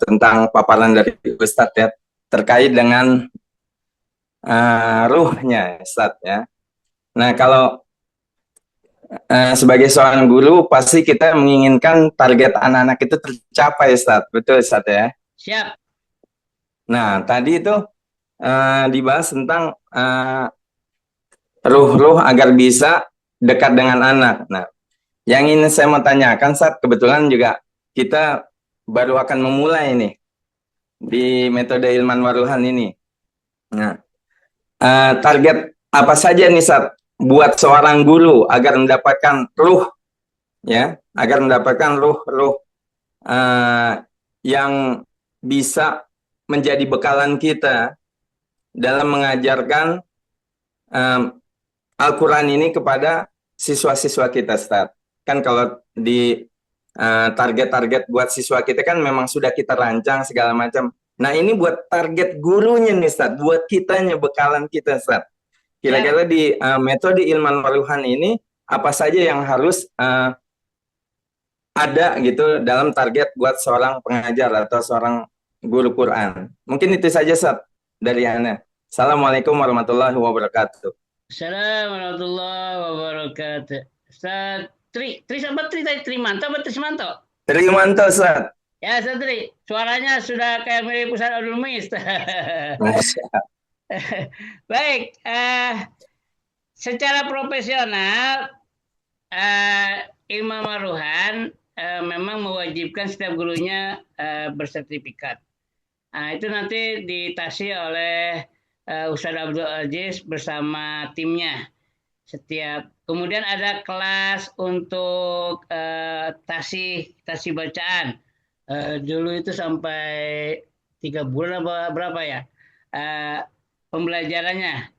tentang paparan dari Ustadz ya, terkait dengan ruhnya, Ustadz ya. Nah, kalau sebagai seorang guru, pasti kita menginginkan target anak-anak itu tercapai, Ustadz. Betul, Ustadz ya? Siap. Nah, tadi itu dibahas tentang ruh-ruh agar bisa dekat dengan anak. Nah, yang ingin saya mau tanyakan, Ustadz, kebetulan juga kita baru akan memulai nih di metode Ilman Waruhan ini. Nah, target apa saja nih, Ustadz, buat seorang guru agar mendapatkan ruh, ya, agar mendapatkan ruh yang bisa menjadi bekalan kita dalam mengajarkan Al-Quran ini kepada siswa-siswa kita, Ustadz. Kan kalau di target-target buat siswa kita kan memang sudah kita rancang segala macam. Nah, ini buat target gurunya nih, Ustadz, buat kitanya, bekalan kita, Ustadz. Kira-kira di metode Ilman Waruhan ini apa saja yang harus ada gitu dalam target buat seorang pengajar atau seorang guru Quran. Mungkin itu saja, Ustadz, dari Anda. Assalamualaikum warahmatullahi wabarakatuh. Assalamualaikum warahmatullahi wabarakatuh. Ustaz Trimanto atau Trismanto? Trimanto, Ustaz. Ya, Ustaz Tri. Suaranya sudah kayak mirip Ustaz Abdul Muiz. Baik, secara profesional Ilman Waruhan memang mewajibkan setiap gurunya bersertifikat. Nah, itu nanti ditasi oleh Ustaz Abdul Aziz bersama timnya. Kemudian ada kelas untuk tasi bacaan. Dulu itu sampai 3 bulan apa berapa ya pembelajarannya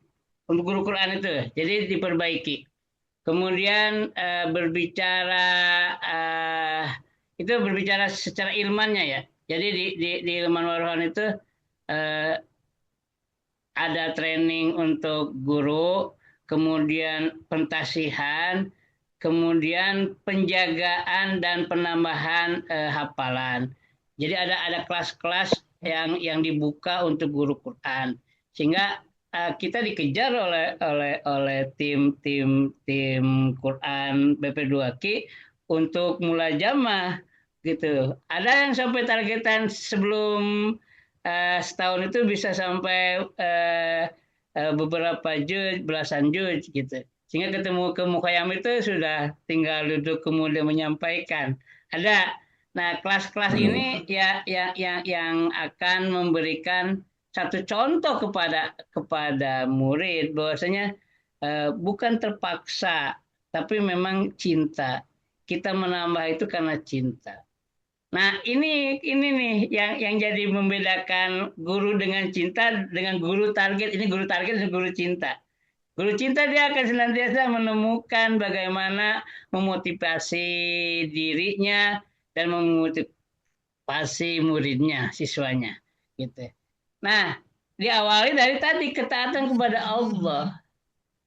untuk guru Quran itu. Jadi diperbaiki. Kemudian berbicara secara ilmannya ya. Jadi di Ilman Waruhan itu ada training untuk guru, kemudian pentasihan, kemudian penjagaan dan penambahan hafalan. Jadi ada kelas-kelas yang dibuka untuk guru Quran, sehingga kita dikejar oleh tim Quran BP2Q untuk mulajamah gitu. Ada yang sampai targetan sebelum setahun itu bisa sampai beberapa juz, belasan juz gitu. Sehingga ketemu ke Mukhayam itu sudah tinggal duduk kemudian menyampaikan. Ada. Nah, kelas-kelas ini yang akan memberikan satu contoh kepada murid bahwasanya bukan terpaksa, tapi memang cinta. Kita menambah itu karena cinta. Nah, ini nih yang jadi membedakan guru dengan cinta dengan guru target. Ini guru target dan guru cinta. Guru cinta dia akan senantiasa menemukan bagaimana memotivasi dirinya dan memotivasi muridnya, siswanya, gitu. Nah, diawali dari tadi ketaatan kepada Allah.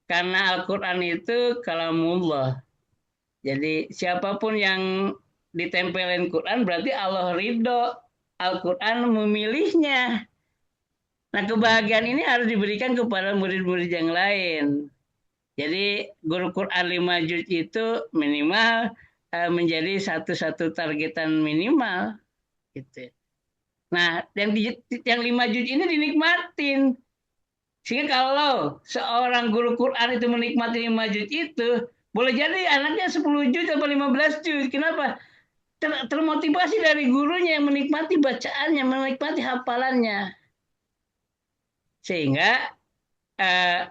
Karena Al-Quran itu kalamullah. Jadi siapapun yang ditempelin Quran berarti Allah ridho, Al-Quran memilihnya. Nah, kebahagiaan ini harus diberikan kepada murid-murid yang lain. Jadi guru Quran 5 juz itu minimal menjadi satu targetan minimal gitu. Nah, yang 5 juz ini dinikmatin. Sehingga kalau seorang guru Quran itu menikmati 5 juz itu, boleh jadi anaknya 10 juz atau 15 juz. Kenapa? Termotivasi dari gurunya yang menikmati bacaannya, menikmati hafalannya. Sehingga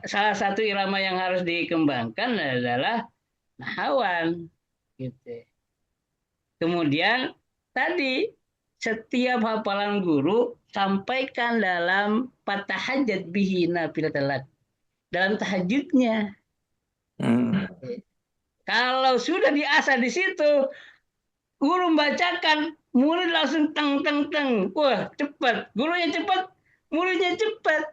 salah satu irama yang harus dikembangkan adalah nahawan. Gitu. Kemudian tadi setiap hafalan guru sampaikan dalam fatahajat bihi nafilatal, dalam tahajudnya. Kalau sudah diasah di situ, guru membacakan, murid langsung teng. Wah, cepat. Gurunya cepat, muridnya cepat.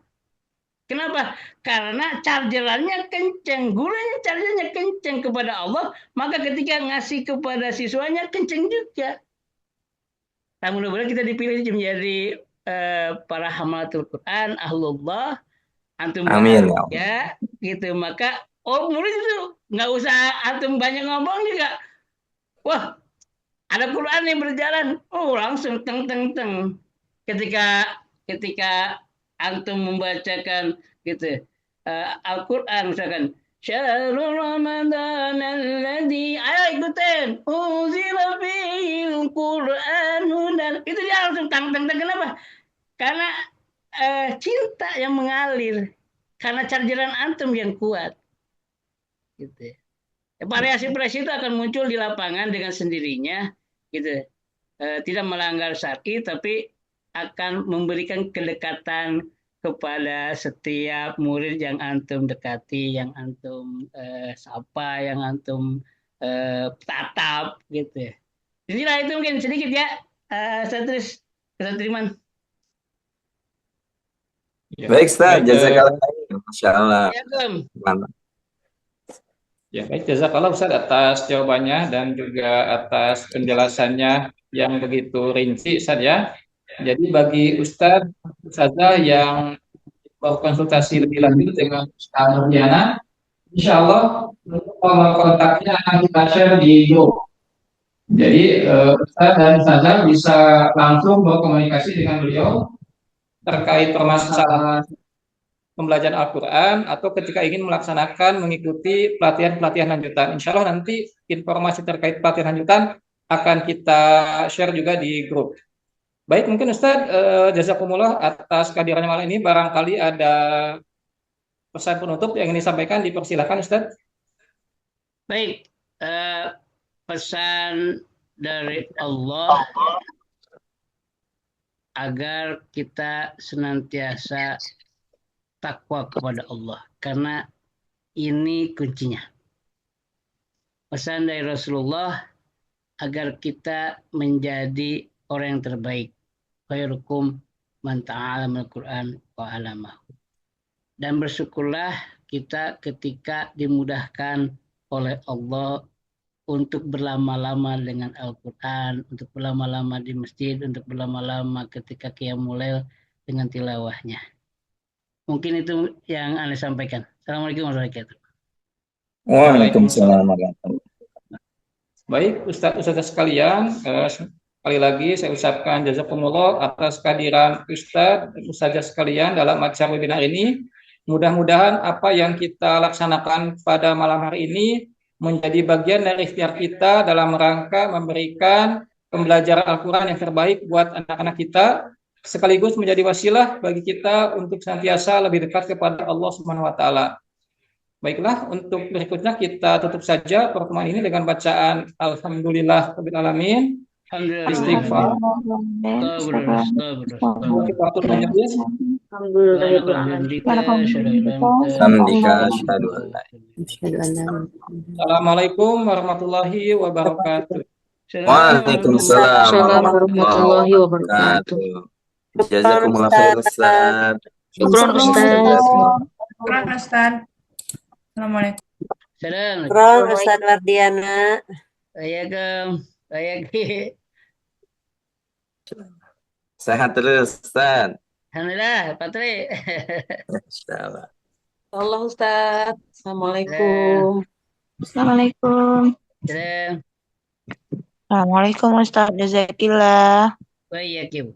Kenapa? Karena chargerannya kenceng, gurunya chargernya kenceng kepada Allah, maka ketika ngasih kepada siswanya kenceng juga. Nah, mudah-mudahan kita dipilih menjadi para hamalatul Quran, ahlullah, antum Amin. ya, gitu. Maka murid itu nggak usah antum banyak ngomong juga. Wah, ada Quran yang berjalan, langsung teng. Ketika antum membacakan gitu Al-Quran misalkan Syahrul Ramadan alladzi, ayo ikutin, unzila fihil Qur'an hudan, itu dia langsung teng. Kenapa? Karena cinta yang mengalir, karena chargeran antum yang kuat gitu. Variasi-variasi itu akan muncul di lapangan dengan sendirinya gitu. Tidak melanggar syar'i tapi akan memberikan kedekatan kepada setiap murid yang antum dekati, yang antum sapa, yang antum tatap gitu. Inilah itu mungkin sedikit ya, Satriman. Baik, Ustaz. Jazakallah khair. Masya Allah. Mantap. Ya, baik, jazakallah Ustaz atas jawabannya dan juga atas penjelasannya yang begitu rinci, Ustaz ya. Jadi bagi Ustadz, Ustazah yang mau konsultasi lebih lanjut dengan Ustaz Nurdiana, insya Allah nomor kontaknya akan kita share di grup. Jadi Ustadz dan Ustazah bisa langsung berkomunikasi dengan beliau terkait permasalahan pembelajaran Al-Quran atau ketika ingin mengikuti pelatihan lanjutan. Insya Allah nanti informasi terkait pelatihan lanjutan akan kita share juga di grup. Baik, mungkin Ustadz, jazakumullah atas kehadirannya malam ini. Barangkali ada pesan penutup yang ingin disampaikan, dipersilakan Ustadz. Baik, pesan dari Allah agar kita senantiasa takwa kepada Allah, karena ini kuncinya. Pesan dari Rasulullah agar kita menjadi orang yang terbaik. Khairukum man ta'allama al-Qur'an wa 'allamahu. Dan bersyukurlah kita ketika dimudahkan oleh Allah untuk berlama-lama dengan Al-Quran, untuk berlama-lama di masjid, untuk berlama-lama ketika qiyamul lail dengan tilawahnya. Mungkin itu yang Anda sampaikan. Assalamualaikum warahmatullahi wabarakatuh. Waalaikumsalam warahmatullahi wabarakatuh. Baik, Ustaz sekalian, sekali lagi saya ucapkan jazakumullah atas kehadiran Ustaz dan Ustazah sekalian dalam acara webinar ini. Mudah-mudahan apa yang kita laksanakan pada malam hari ini menjadi bagian dari ikhtiar kita dalam rangka memberikan pembelajaran Al-Quran yang terbaik buat anak-anak kita, sekaligus menjadi wasilah bagi kita untuk senantiasa lebih dekat kepada Allah Subhanahu wa Ta'ala. Baiklah, untuk berikutnya kita tutup saja pertemuan ini dengan bacaan Alhamdulillah Rabbil Alamin. Istighfar. Kita atur majelis. Assalamualaikum warahmatullahi wabarakatuh. Waalaikumsalam warahmatullahi wabarakatuh. Jazakumullah khair Ustaz. Syukron Ustaz. Syukron Ustaz. Assalamualaikum. Salam. Syukron Ustaz Wardiana. Assalamualaikum. Baik. Sehat terus, Ustaz. Alhamdulillah, Pak Tri. Insyaallah. Allah Ustaz. Salam. Assalamualaikum. Assalamualaikum. Salam. Assalamualaikum Ustaz Jazakillah. Wa iyyakum.